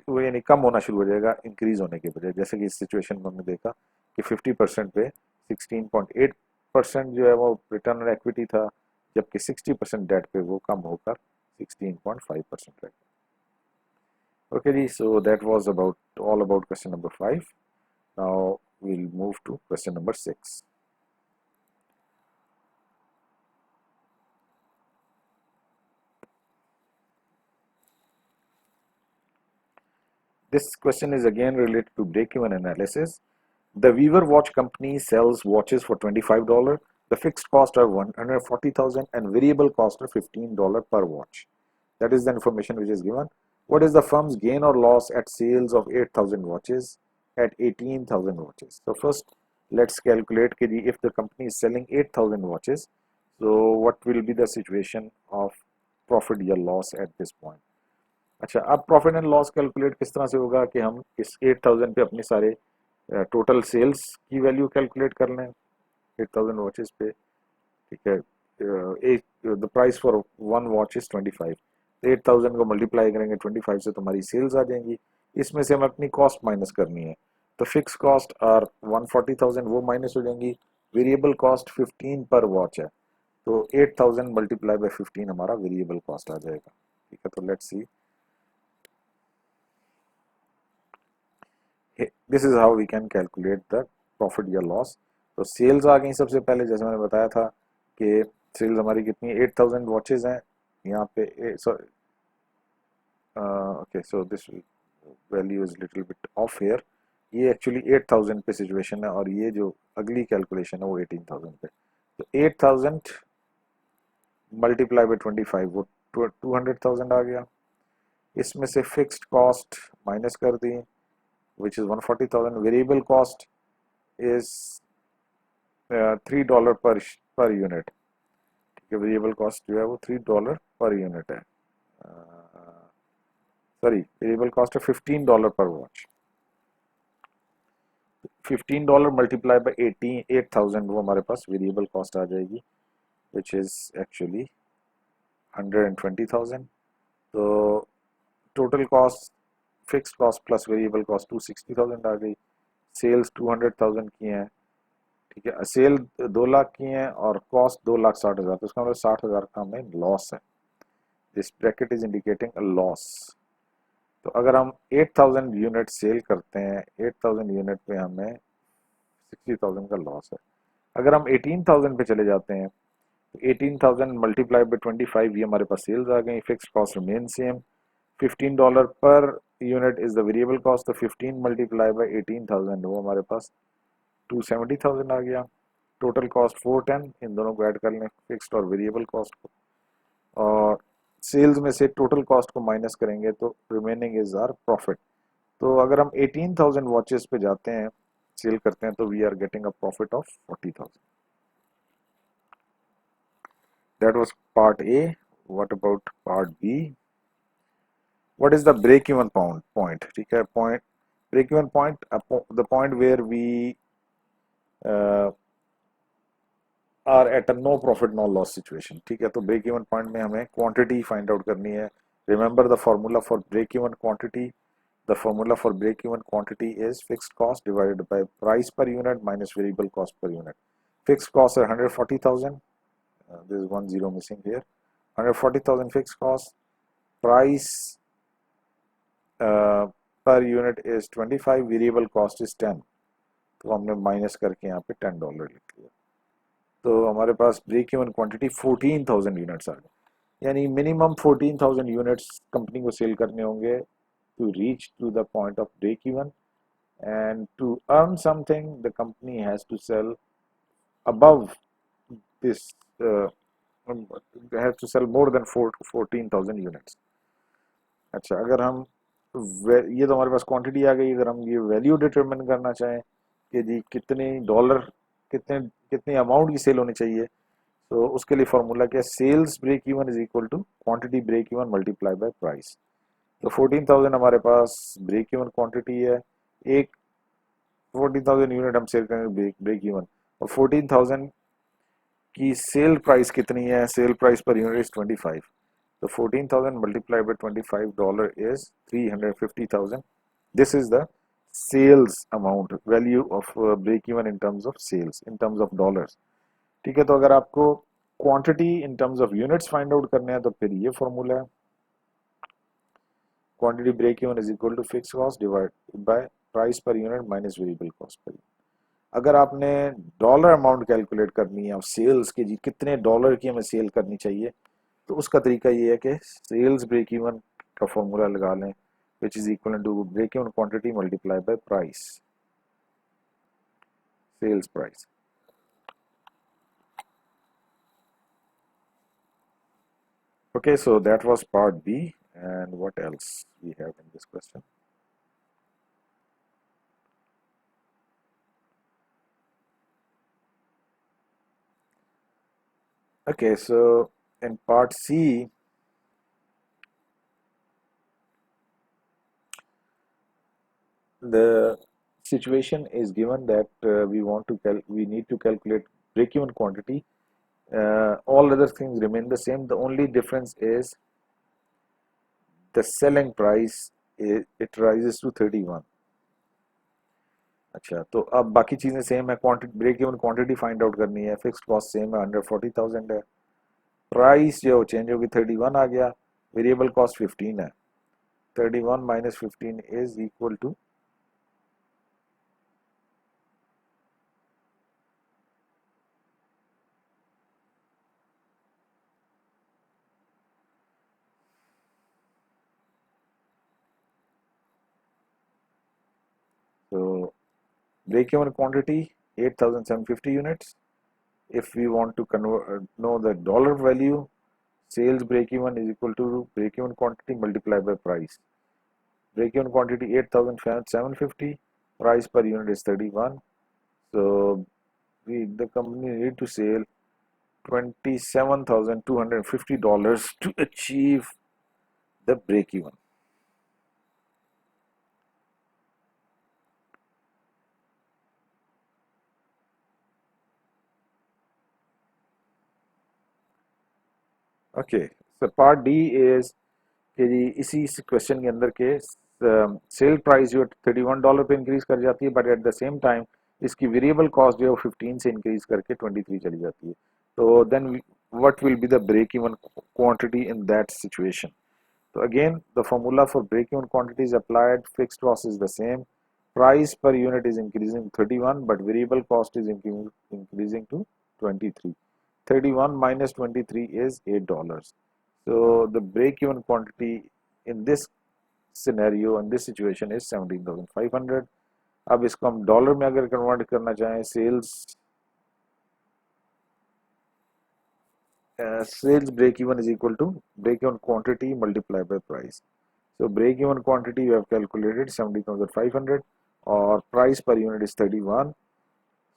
वो यानी कम होना शुरू हो जाएगा इंक्रीज होने के बजाय। जैसे कि इस सिचुएशन में हमने देखा कि 50% पे 16.8% जो है वो रिटर्न ऑन इक्विटी था, जबकि 60% डेट पे वो कम होकर 16.5% रह गया। ओके जी, so that was about all about question number 5। Now we'll move to question number 6. This question is again related to break-even analysis. The Weaver Watch Company sells watches for $25. The fixed cost are $140,000 and variable cost are $15 per watch. That is the information which is given. What is the firm's gain or loss at sales of 8,000 watches at 18,000 watches? So first, let's calculate if the company is selling 8,000 watches. So what will be the situation of profit or loss at this point? अच्छा, अब profit and loss calculate किस तरह से होगा कि हम इस 8,000 पे अपने सारे टोटल सेल्स की वैल्यू कैलकुलेट कर लें 8,000 वॉचेस पे। ठीक है, the price for one watch is 25, तो 8,000 को मल्टीप्लाई करेंगे 25 से तो हमारी सेल्स आ जाएंगी। इसमें से हमें अपनी कॉस्ट माइनस करनी है, तो फिक्स कॉस्ट आर 140,000 वो माइनस हो जाएंगी, वेरिएबल कॉस्ट 15 पर वॉच है, तो 8,000 मल्टीप्लाई बाय 15 हमारा वेरिएबल कॉस्ट आ जाएगा। ठीक है, तो let's see, this is how we can calculate the profit या लॉस। तो सेल्स आ गई सबसे पहले, जैसे मैंने बताया था कि सेल्स हमारी कितनी 8,000 वॉचेज हैं यहाँ पे। Okay, so this value is little bit of here, ये एक्चुअली 8,000 पे सिचुएशन है और ये जो अगली कैलकुलेशन है वो 18,000 पे। तो 8,000 मल्टीप्लाई बाई 25 वो 200,000 आ गया। इसमें से फिक्स्ड कॉस्ट माइनस कर दी which is 140,000. Variable cost is $3 per unit. ठीक है, वेरिएबल कॉस्ट जो है वो $3 पर यूनिट है. सॉरी, वेरिएबल कॉस्ट है $15 पर वॉच. $15 मल्टीप्लाई बाई 8,000 वो हमारे पास वेरिएबल कॉस्ट आ जाएगी विच इज़ एक्चुअली 120,000. तो total cost, fixed cost plus variable cost 260,000 आ गई. सेल्स 200,000 की हैं. ठीक है, सेल 2 लाख की हैं और कॉस्ट 2,60,000. तो इसका मतलब 60,000 का हमें लॉस है. This bracket is indicating a loss. तो अगर हम 8,000 यूनिट सेल करते हैं, 8,000 यूनिट पे हमें 60,000 का लॉस है. अगर हम 18,000 पे चले जाते हैं तो 18,000 मल्टीप्लाई बाई 25, ये हमारे पास सेल्स आ गई. Fix cost remain same. $15 पर unit is the variable cost. तो 15 मल्टीप्लाई बाई 18,000 वो हमारे पास 270,000 आ गया. Total cost 410. इन दोनों को ऐड कर लें, फिक्स्ड और वेरिएबल कॉस्ट को, और सेल्स में से टोटल कॉस्ट को माइनस करेंगे तो रिमेनिंग इज आर प्रॉफिट. तो अगर हम 18,000 वॉचेस पे जाते हैं, सेल करते हैं, तो we are getting a profit of 40,000. That was part A. What about part B? What is the break even point? ठीक है, point, break even point, the point where we are at a no profit no loss situation. ठीक है, तो break even point में हमें quantity find out करनी है. Remember the formula for break even quantity. The formula for break-even quantity is fixed cost divided by price per unit minus variable cost per unit. Fixed cost is 140,000. There is one zero missing here. 140,000 fixed cost. Price per unit is 25. Variable cost is 10. तो हमने minus करके यहाँ पे $10 लिख लिया. तो हमारे पास break even quantity 14,000 units आ गए. यानी मिनिमम 14,000 यूनिट्स कंपनी को सेल करने होंगे to reach to the point of break even, and to earn something the company has to sell above this, has to sell more than 14,000 units. अच्छा, अगर हम ये तो हमारे पास क्वांटिटी आ गई. अगर हम ये वैल्यू डिटरमिन करना चाहें कि जी कितने डॉलर, कितने कितने अमाउंट की सेल होनी चाहिए, तो उसके लिए फॉर्मूला क्या है? Sales break even is equal to quantity break even multiply by price. तो 14,000 हमारे पास ब्रेक इवन क्वांटिटी है. एक 14,000 यूनिट हम सेल करेंगे ब्रेक इवन, और 14,000 की सेल प्राइस कितनी है? Sale price per unit is 25. तो 14,000 multiply by $25 is 350,000. This is the sales amount, value of break even in terms of sales, in terms of dollars. ठीक है, तो अगर आपको quantity in terms of units find out करने हैं तो फिर ये फॉर्मूला है. Quantity break even is equal to fix cost divide by price per unit minus variable cost per unit. अगर आपने डॉलर अमाउंट कैलकुलेट करनी है और सेल्स के, जी कितने डॉलर की हमें सेल करनी चाहिए, तो उसका तरीका ये है कि सेल्स ब्रेक इवन का फॉर्मूला लगा लें which is equal to break even quantity multiply by price, sales price. Okay, so that was part B. And what else we have in this question? Okay, so in part C, the situation is given that we need to calculate break-even quantity. All other things remain the same. The only difference is the selling price. It rises to 31. अच्छा, तो अब बाकी चीज़ें same है. Quantity, break even quantity find out करनी है. Fixed cost same है, 140,000 है. प्राइस जो चेंज होगी 31 आ गया. वेरिएबल कॉस्ट 15 है. 31 minus 15 is equal to, so break even quantity 8,750 units. If we want to convert, know the dollar value, sales break even is equal to break even quantity multiplied by price. Break even quantity 8,750, price per unit is 31. So the company need to sell $27,250 to achieve the break even. Okay, so part D is कि जी इसी question के अंदर के sale price जो $31 पे increase कर जाती है, but at the same time इसकी वेरिएबल कॉस्ट जो है 15 से इंक्रीज करके 23 चली जाती है. तो then what will be the break even quantity in that situation. तो again the formula for break even quantity is applied. Fixed cost is the same. Price per unit is increasing 31, but variable cost is increasing to 23. 31 minus 23 is $8. So the break-even quantity in this scenario, in this situation, is 17,500. अब इसको हम dollar में अगर convert करना चाहें, sales break-even is equal to break-even quantity multiplied by price. So break-even quantity we have calculated 17,500, or price per unit is 31.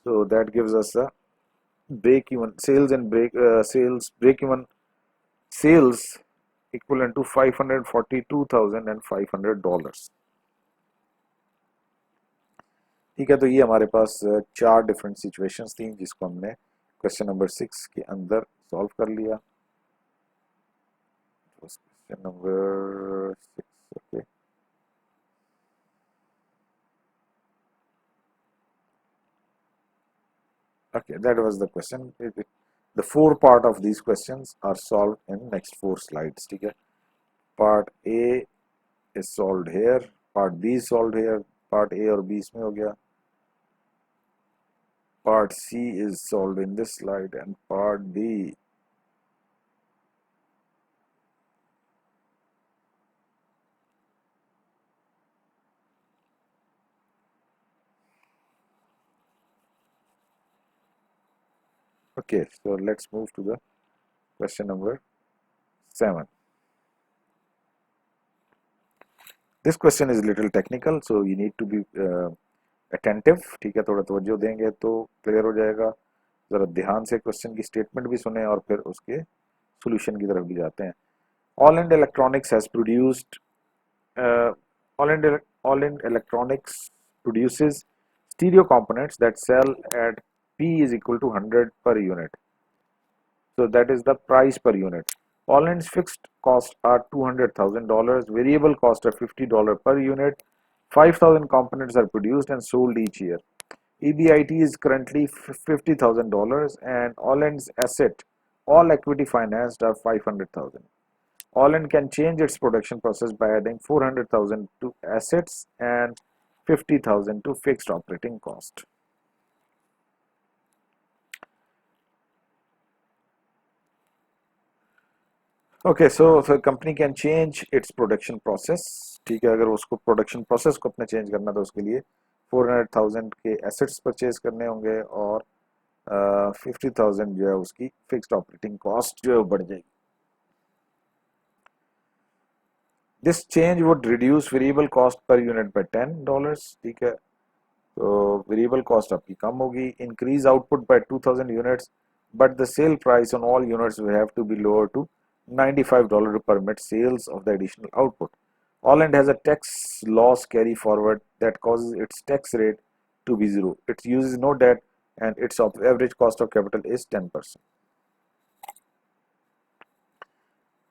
So that gives us a break-even sales equivalent to $542,500. ठीक है, तो ये हमारे पास चार different situations थी जिसको हमने question number 6 के अंदर सॉल्व कर लिया. Question number 6. Okay, okay, that was the question. The four part of these questions are solved in next 4 slides. ठीक है, part A is solved here, part B is solved here, part A और B इसमें हो गया, part C is solved in this slide, and part D okay. So let's move to the question number 7. This question is little technical, so you need to be attentive. ठीक है, थोड़ा तवज्जो देंगे तो क्लियर हो जाएगा. ज़रा ध्यान से क्वेश्चन की स्टेटमेंट भी सुने और फिर उसके सॉल्यूशन की तरफ भी जाते हैं. All-Ind Electronics has produced All-Ind Electronics produces stereo components that sell at P is equal to 100 per unit. So that is the price per unit. All-Ind's fixed costs are $200,000. Variable cost are $50 per unit. 5,000 components are produced and sold each year. EBIT is currently $50,000, and All-Ind's asset, all equity financed, are $500,000. All-Ind can change its production process by adding $400,000 to assets and $50,000 to fixed operating cost. Okay, so the company can change its production process. ठीक है, अगर उसको production process को अपने change करना तो उसके लिए 400,000 के एसेट्स परचेज करने होंगे और 50,000 जो है उसकी फिक्स्ड ऑपरेटिंग कॉस्ट जो है बढ़ जाएगी. This change would reduce variable cost per unit by $10. ठीक है, तो वेरिएबल कॉस्ट आपकी कम होगी. Increase output by 2000 units, but the sale price on all units will have to be lower to $95 to permit sales of the additional output. All-Ind has a tax loss carry forward that causes its tax rate to be 0. It uses no debt and its average cost of capital is 10%.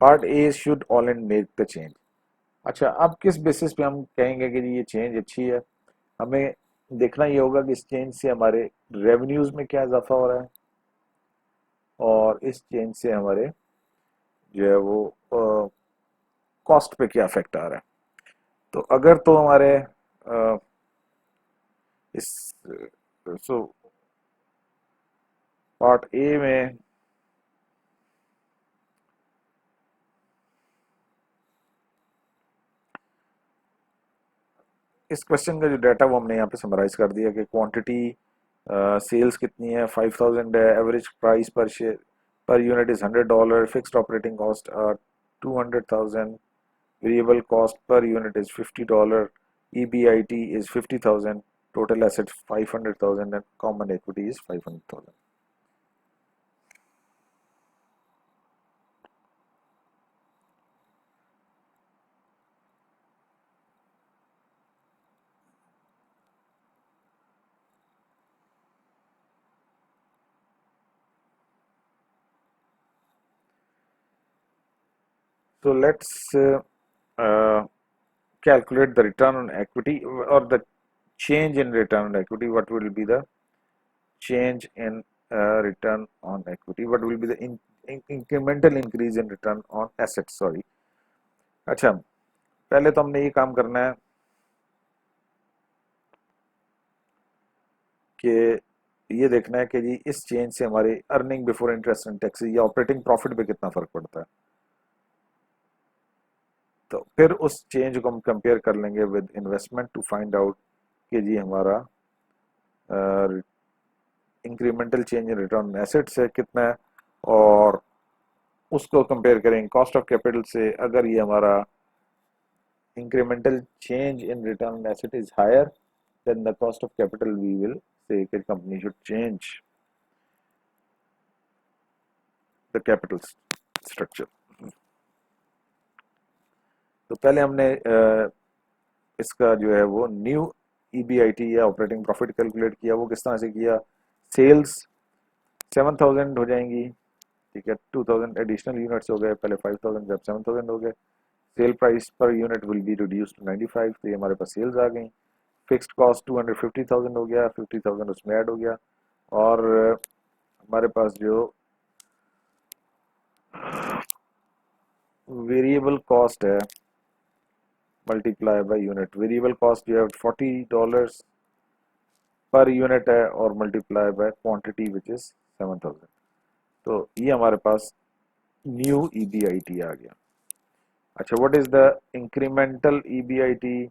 Part A, should All-Ind make the change? अच्छा, अब किस basis पे हम कहेंगे कि ये change अच्छी है? हमें देखना ये होगा कि इस चेंज से हमारे रेवेन्यूज में क्या इजाफा हो रहा है और इस चेंज से हमारे जो है वो कॉस्ट पे क्या इफेक्ट आ रहा है. तो अगर तो हमारे इस सो पार्ट ए में इस क्वेश्चन का जो डाटा वो हमने यहाँ पे समराइज कर दिया कि क्वांटिटी सेल्स कितनी है 5,000 है, average price per share per unit is $100, fixed operating cost are 200,000, variable cost per unit is $50, EBIT is 50,000, total assets 500,000 and common equity is 500,000. So let's calculate the return on equity or the change in return on equity. What will be the change in return on equity? What will be the incremental increase in return on assets? Sorry. अच्छा, पहले तो हमने ये काम करना है कि ये देखना है कि जी इस चेंज से हमारे earning before interest and taxes या ऑपरेटिंग प्रॉफिट पे कितना फर्क पड़ता है। तो फिर उस चेंज को हम कंपेयर कर लेंगे with investment to find out कि जी हमारा incremental change in return on assets है कितना है, और उसको कंपेयर करेंगे कॉस्ट ऑफ कैपिटल से। अगर ये हमारा incremental change in return on asset is higher than the cost of capital, we will say that company should change the capital structure. तो पहले हमने इसका जो है वो न्यू ईबीआईटी या ऑपरेटिंग प्रॉफिट कैलकुलेट किया। वो किस तरह से किया? सेल्स 7,000 हो जाएंगी, ठीक है, 2,000 एडिशनल यूनिट्स हो गए, पहले 5,000 जब 7,000 हो गए। Sale price per unit will be reduce to 95, तो ये हमारे पास सेल्स आ गई। फिक्स्ड कॉस्ट 250,000 हो गया, 50,000 उसमें ऐड हो गया, और हमारे पास जो वेरिएबल कॉस्ट है multiply by unit, variable cost जो है $40 पर यूनिट है और multiply by quantity which is 7,000। तो ये हमारे पास न्यू ईबीआईटी आ गया। अच्छा, what is the incremental EBIT?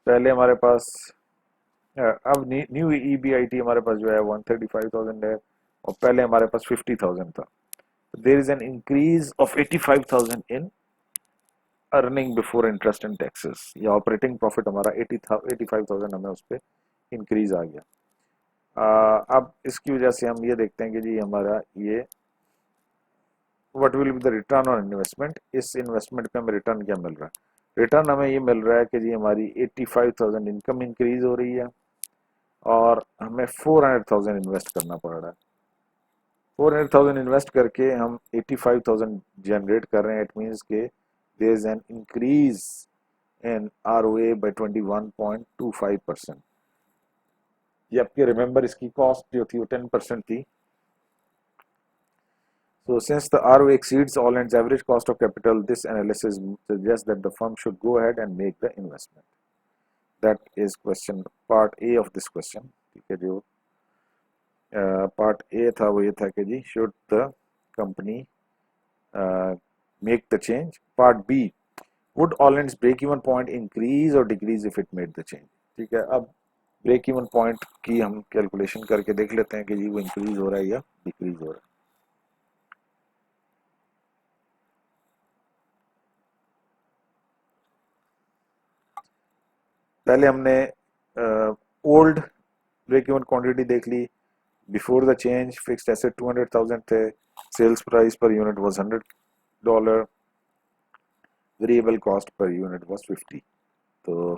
पहले हमारे पास अब न्यू ईबीआईटी हमारे पास जो है 135,000 है और पहले हमारे पास 50,000 था। There is an increase of 85,000 in earning before interest and taxes, या ऑपरेटिंग प्रॉफिट हमारा 85,000 हमें उस पर इंक्रीज आ गया। अब इसकी वजह से हम ये देखते हैं कि जी हमारा ये what will be the return on investment, इस इन्वेस्टमेंट पे हमें रिटर्न क्या मिल रहा है? रिटर्न हमें ये मिल रहा है कि जी हमारी 85,000 इनकम इंक्रीज हो रही है और हमें 400,000 इन्वेस्ट करना पड़ रहा है। 400,000 इन्वेस्ट करके हम 85,000 जनरेट कर रहे हैं। इट मीन्स के there is an increase in ROA by 21.25%। जबकि रिमेंबर इसकी कॉस्ट जो थी वो 10% थी। So since the ROA exceeds Allent's average cost of capital, this analysis suggests that the firm should go ahead and make the investment. That is question part A of this question. ठीक है, जो part A था वो ये था कि जी should the company make the change. Part B, would Allen's break even point increase और decrease if it made the change. ठीक है, अब ब्रेक इवन पॉइंट की हम कैलकुलेशन करके देख लेते हैं कि जी वो इंक्रीज हो रहा है या डिक्रीज हो रहा है। पहले हमने ओल्ड ब्रेक इवन क्वांटिटी देख ली। Before the change fixed asset 200,000 थे, sales price per unit was $100, variable cost per unit was 50। तो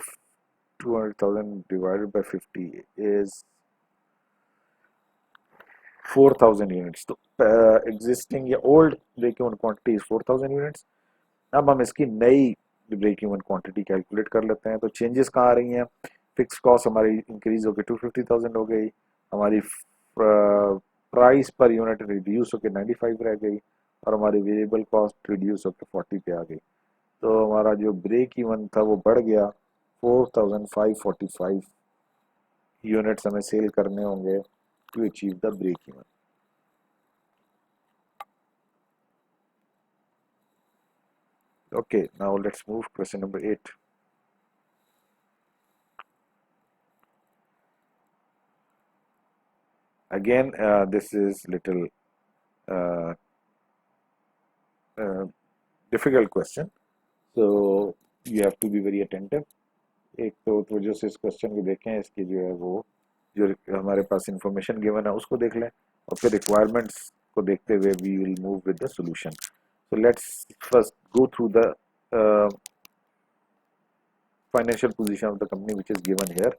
200,000 divided by 50 is 4,000 units। तो एग्जिस्टिंग या old break even quantity is 4,000 units. अब हम इसकी नई ब्रेक इवन क्वांटिटी कैलकुलेट कर लेते हैं। तो चेंजेस कहाँ आ रही हैं? फिक्स कॉस्ट हमारी इंक्रीज होकर 250,000 हो गई, हमारी प्राइस पर यूनिट रिड्यूस होकर 95 रह गई और हमारी वेरिएबल कॉस्ट रिड्यूस होकर 40 पे आ गई। तो हमारा जो ब्रेक इवन था वो बढ़ गया, 4,545 यूनिट्स हमें सेल करने होंगे to achieve the break even. Okay, now let's move question number 8. Again, this is little difficult question, so you have to be very attentive. एक तो वजह से इस क्वेश्चन को देखें, इसकी जो है वो जो हमारे पास इंफॉर्मेशन गिवन है उसको देख लें, और फिर रिक्वायरमेंट्स को देखते हुए we will move with the solution. So let's first go through the financial position of the company which is given here.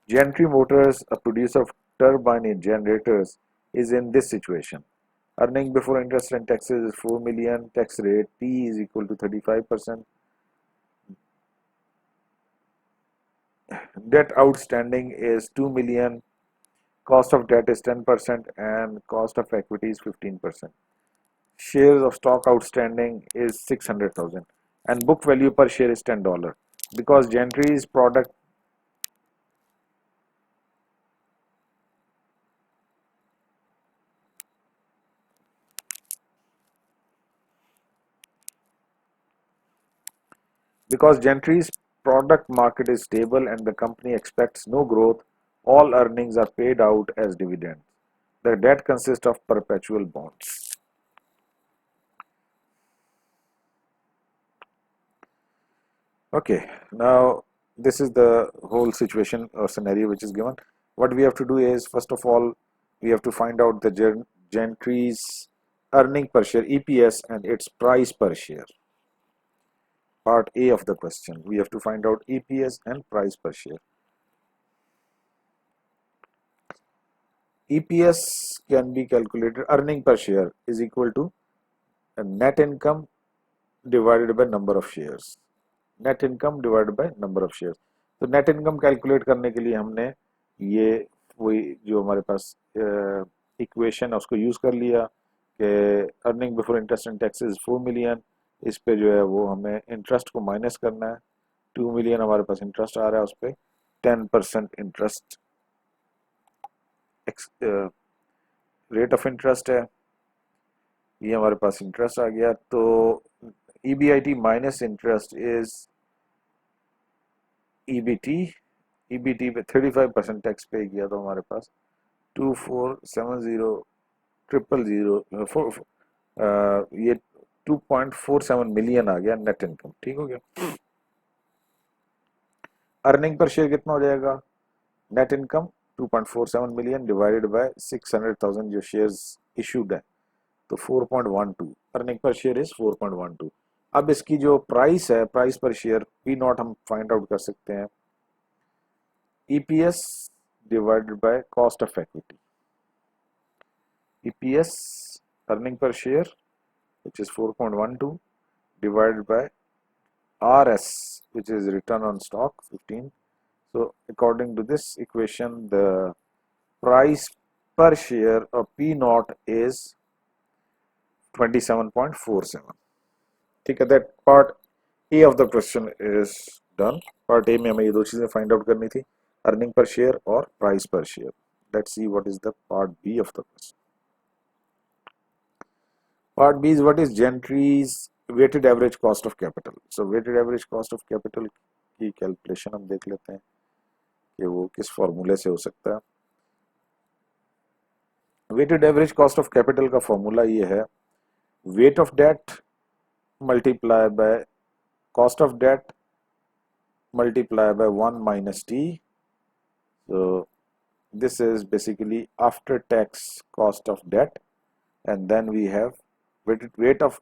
Gentry Motors, a producer of turbine generators, is in this situation. Earning before interest and taxes is 4 million. Tax rate T is equal to 35%. Debt outstanding is 2 million. Cost of debt is 10% and cost of equity is 15%. Shares of stock outstanding is 600,000 and book value per share is $10. Because Gentry's product Because Gentry's product market is stable and the company expects no growth, all earnings are paid out as dividends. The debt consists of perpetual bonds. Okay, now this is the whole situation or scenario which is given. What we have to do is, first of all, we have to find out the Gentry's earning per share EPS and its price per share. Part A of the question. We have to find out EPS and price per share. EPS can be calculated, earning per share is equal to net income divided by number of shares. Net income divided by number of shares. तो net income calculate करने के लिए हमने ये वही जो हमारे पास equation है उसको यूज़ कर लिया कि earning before interest and taxes 4 million, इस पे जो है वो हमें इंटरेस्ट को माइनस करना है। 2 मिलियन हमारे पास इंटरेस्ट आ रहा है, उस पर 10% इंटरेस्ट रेट ऑफ इंटरेस्ट है, ये हमारे पास इंटरेस्ट आ गया। तो EBIT minus interest is EBT। EBT पे 35% टैक्स पे किया तो हमारे पास 2470 ये 2.47 मिलियन आ गया नेट इनकम। ठीक हो गया। अर्निंग पर शेयर कितना हो जाएगा? Net income 2.47 million divided by 600,000 जो शेयर्स इशूड है, तो 4.12 अर्निंग पर शेयर इज 4.12। अब इसकी जो प्राइस है, price per share P not हम फाइंड आउट कर सकते हैं, EPS divided by cost of equity. EPS earning per share which is 4.12 divided by RS which is return on stock 15. So according to this equation the price per share of P naught is 27.47. ठीक है, that part A of the question is done. Part A में हमें ये दो चीजें find out करनी थी, earning per share और price per share. Let's see what is the part B of the question. Part B is what is Gentry's weighted average cost of capital. So weighted average cost of capital की calculation हम देख लेते हैं कि वो किस फॉर्मूले से हो सकता है। Weighted average cost of capital का फॉर्मूला ये है, weight of debt multiply by cost of debt multiply by 1 minus t. So this is basically after tax cost of debt, and then we have weight of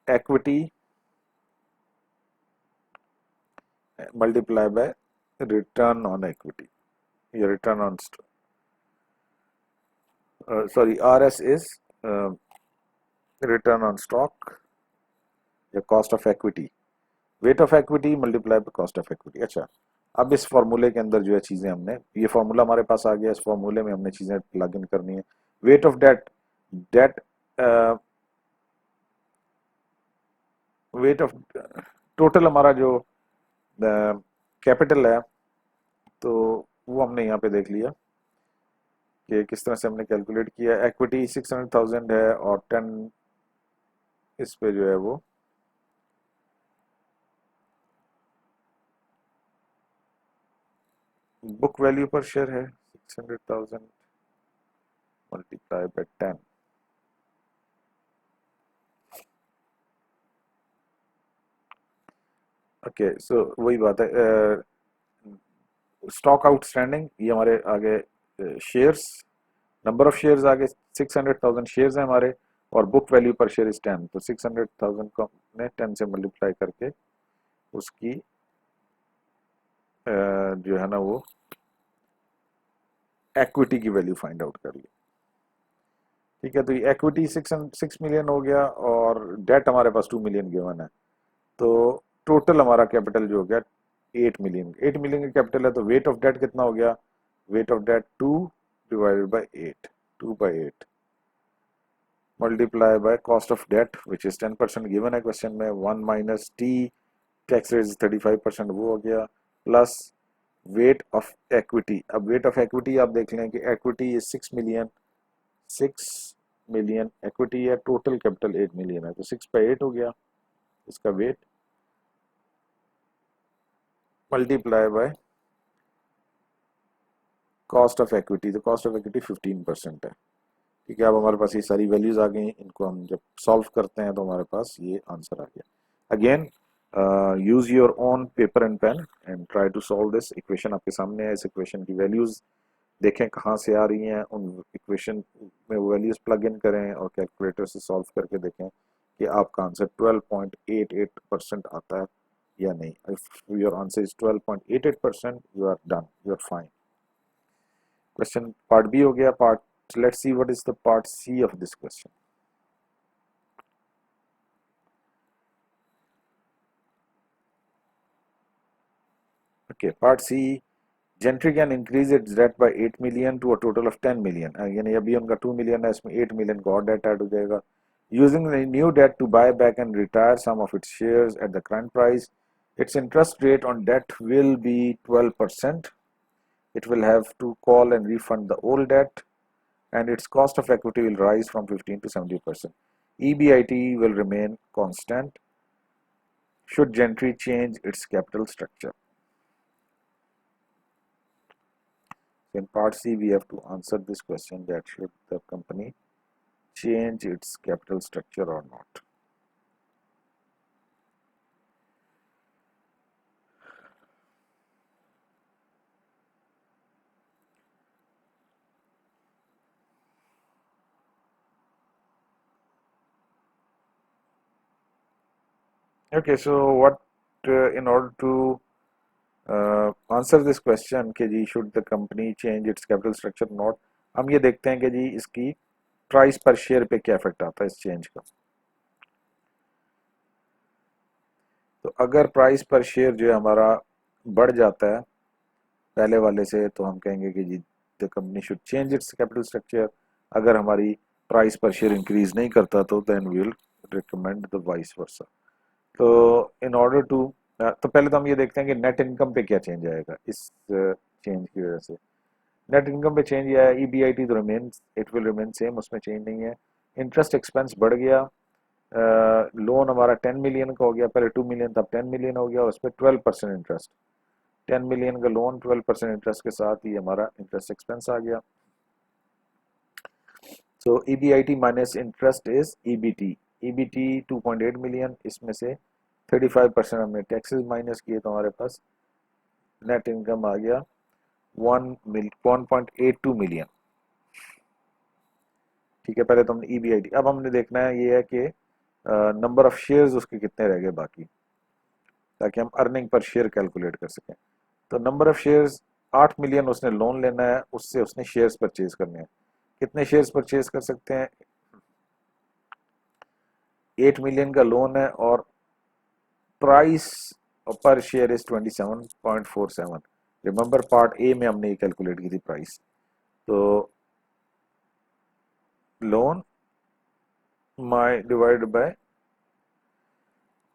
equity multiply by return on equity. Your return on RS is return on stock या cost of equity, weight of equity multiply by cost of equity। अच्छा, अब इस फॉर्मूले के अंदर जो है चीजें हमने, ये फॉर्मूला हमारे पास आ गया, इस फॉर्मूले में हमने चीजें प्लग इन करनी है। Weight of debt, debt weight of total हमारा जो कैपिटल है, तो वो हमने यहाँ पे देख लिया कि किस तरह से हमने कैलकुलेट किया। इक्विटी 600,000 है और 10 इस पे जो है वो बुक वैल्यू पर शेयर है 600,000 मल्टीप्लाई बाय 10। ओके, सो वही बात है, स्टॉक आउटस्टैंडिंग ये हमारे आगे शेयर्स, नंबर ऑफ शेयर्स आगे 600,000 शेयर्स हैं हमारे, और बुक वैल्यू पर शेयर इज 10, तो 600,000 को हमने 10 से मल्टीप्लाई करके उसकी जो है ना वो इक्विटी की वैल्यू फाइंड आउट कर ली। ठीक है, तो ये इक्विटी 6 मिलियन हो गया और डेट हमारे पास 2 मिलियन गिवन है, तो टोटल हमारा कैपिटल जो हो गया 8 मिलियन, 8 मिलियन का कैपिटल है, तो वेट ऑफ डेट कितना हो गया, weight of debt 2 divided by 8, 2/8 multiply by cost of debt which is 10% given है क्वेश्चन में, 1 - टी, टैक्स रेट 35% वो हो गया, प्लस वेट ऑफ इक्विटी। अब वेट ऑफ इक्विटी आप देख लें कि equity is 6 million, 6 million equity है, टोटल कैपिटल 8 मिलियन है, तो 6/8 हो गया इसका weight, multiply by cost of equity, तो कॉस्ट ऑफ इक्विटी 15% है। ठीक है, अब हमारे पास ये सारी वैल्यूज आ गई, इनको हम जब सॉल्व करते हैं तो हमारे पास ये आंसर आ गया। Again use your own paper and pen and try to solve this equation, आपके सामने है, इस इक्वेशन की वैल्यूज देखें कहाँ से आ रही हैं, उन इक्वेशन में वो वैल्यूज प्लग इन करें और कैलकुलेटर से सॉल्व करके देखें कि आपका आंसर 12.88% आता है या नहीं। If your answer is 12.88%, you are done, you are fine. Question part B हो गया। Part, let's see what is the part C of this question. Okay, part C, Gentry can increase its debt by 8 million to a total of 10 million. यानी अभी उनका 2 million है, इसमें 8 million का और debt add हो जाएगा. Using the new debt to buy back and retire some of its shares at the current price, its interest rate on debt will be 12%. It will have to call and refund the old debt, and its cost of equity will rise from 15 to 70%. EBIT will remain constant. Should Gentry change its capital structure? In part C, we have to answer this question, that should the company change its capital structure or not. Okay, so what in order to answer this question कि जी should the company change its capital structure or not, हम ये देखते हैं कि जी इसकी price per share पे क्या effect आता है इस चेंज का। तो अगर प्राइस पर शेयर जो है हमारा बढ़ जाता है पहले वाले से, तो हम कहेंगे कि जी the company should change its capital structure. अगर हमारी प्राइस पर शेयर इंक्रीज नहीं करता तो then we will recommend the vice versa. तो इन ऑर्डर टू, तो पहले तो हम ये देखते हैं कि नेट इनकम पे क्या चेंज आएगा इस चेंज की वजह से। नेट इनकम पे चेंज आया, ईबीआईटी तो remain, it will remain same, उसमें चेंज नहीं है। इंटरेस्ट एक्सपेंस बढ़ गया, लोन हमारा 10 मिलियन का हो गया, पहले 2 मिलियन था, 10 मिलियन हो गया, उस पर 12% इंटरेस्ट, 10 मिलियन का लोन 12% इंटरेस्ट के साथ ही हमारा इंटरेस्ट एक्सपेंस आ गया। So EBIT minus interest is EBT, EBT 2.8 million, इसमें से 35% हमने टैक्सेस माइनस किए, तो हमारे पास नेट इनकम आ गया 1.82 मिलियन। ठीक है, पहले तो हमने ईबीआईटी, अब हमने देखना है ये है कि नंबर ऑफ शेयर्स उसके कितने रह गए बाकी, ताकि हम अर्निंग पर शेयर कैलकुलेट कर सकें। तो नंबर ऑफ शेयर्स 8 मिलियन उसने लोन लेना है, उससे उसने शेयर्स परचेज करने हैं। कितने शेयर्स परचेज कर सकते हैं, 8 मिलियन का लोन है और price per share is 27.47। Remember part A में हमने ये कैलकुलेट की थी प्राइस, तो loan my divide by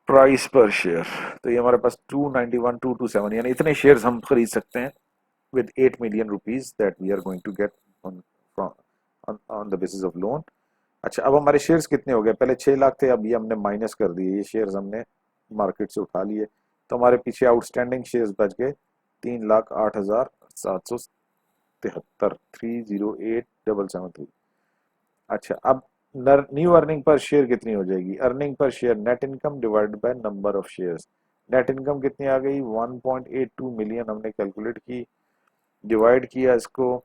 price per share, तो ये हमारे पास 291,227, यानी इतने शेयर्स हम खरीद सकते हैं with 8 million rupees that we are going to get on from on the basis of loan। अच्छा, अब हमारे शेयर्स कितने हो गए, पहले 6 लाख थे, अब ये हमने माइनस कर दिए, ये शेयर्स हमने मार्केट से उठा लिए, तो हमारे पीछे आउटस्टैंडिंग शेयर्स बच गए 3,08,773, 308,773। अच्छा, अब न्यू अर्निंग पर शेयर कितनी हो जाएगी, earning per share net income divided by number of shares, net income कितनी आ गई 1.82 मिलियन हमने कैलकुलेट की, डिवाइड किया इसको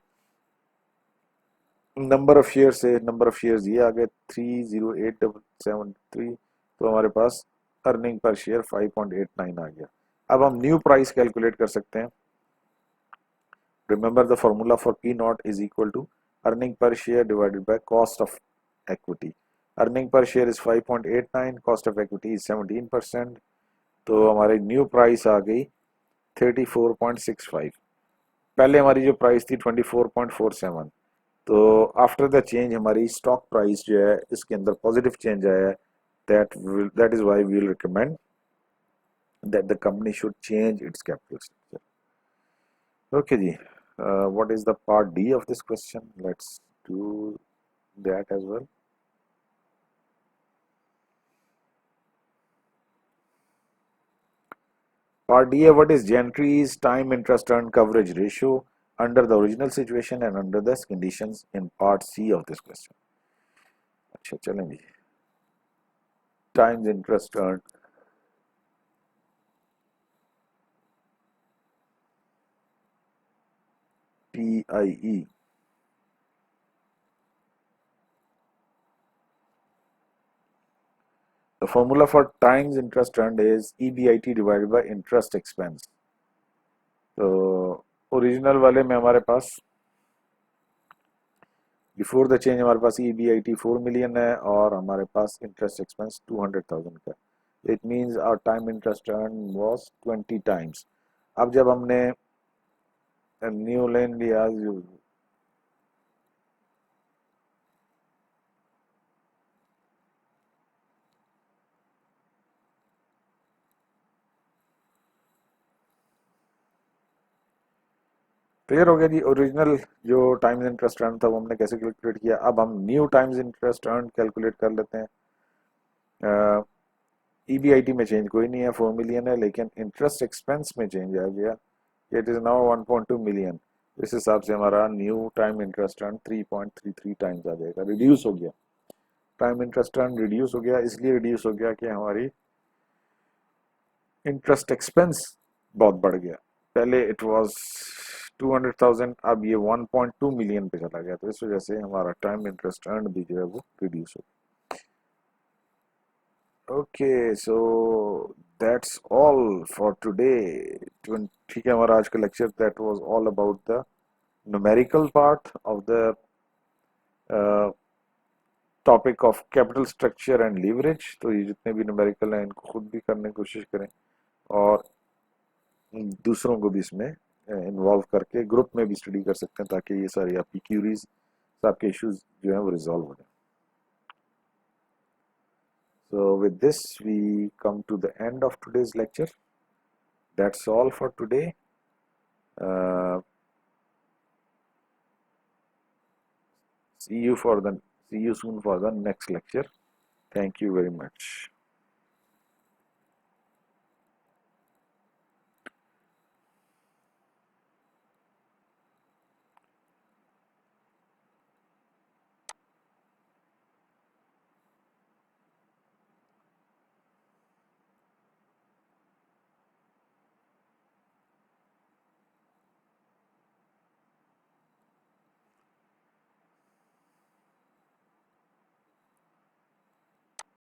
नंबर ऑफ शेयर से, नंबर ऑफ शेयर्स ये आ गए 308773, तो हमारे पास अर्निंग पर शेयर 5.89 आ गया। अब हम न्यू प्राइस कैलकुलेट कर सकते हैं। Remember the formula for P naught is equal to earning per share divided by cost of equity. Earning per share is 5.89, cost of equity is 17%, तो हमारी new price आ गई 34.65। पहले हमारी जो प्राइस थी 24.47, तो आफ्टर द चेंज हमारी stock price जो है इसके अंदर पॉजिटिव चेंज आया है। That is why we will recommend that the company should change its capital structure. Okay जी, what is the part D of this question, let's do that as well. Part D, what is Gentry's time interest earned coverage ratio under the original situation and under the conditions in part C of this question. अच्छा चलें जी, times interest earned TIE. The formula for times interest earned is EBIT divided by interest expense. तो original वाले में हमारे पास before the change हमारे पास EBIT 4 million है और हमारे पास इंटरेस्ट एक्सपेंस 200,000 का। It means our time interest earn was 20 times. अब जब हमने न्यू लेन लिया, क्लियर हो गया जी। ओरिजिनल जो टाइम्स इंटरेस्ट अर्न था वो हमने कैसे कैलकुलेट किया, अब हम new times interest earn calculate कर लेते हैं। ईबीआईटी में चेंज कोई नहीं है, 4 मिलियन है, लेकिन इंटरेस्ट एक्सपेंस में चेंज आ गया, इट इज नाउ 1.2 मिलियन। इस हिसाब से हमारा new time interest earn 3.33 times आ जाएगा, रिड्यूस हो गया। टाइम इंटरेस्ट अर्न रिड्यूस हो गया, इसलिए रिड्यूस हो गया कि हमारी इंटरेस्ट एक्सपेंस बहुत बढ़ गया। पहले इट वाज 200,000, अब ये 1.2 मिलियन पे चला गया, तो इस वजह से हमारा टाइम इंटरेस्ट अर्न भी जो है वो रिड्यूस हो गया। Okay, so that's all for today. ठीक है, हमारा आज का lecture that was all about the numerical part of the topic of capital structure and leverage. तो ये जितने भी न्यूमेरिकल हैं इनको खुद भी करने की कोशिश करें और दूसरों को भी इसमें इन्वॉल्व करके ग्रुप में भी स्टडी कर सकते हैं, ताकि ये सारी आपकी क्यूरीज, आपके इश्यूज जो हैं वो रिजॉल्व हो जाए। So with this we come to the end of today's lecture. That's all for today. Uh, see you soon for the next lecture. Thank you very much.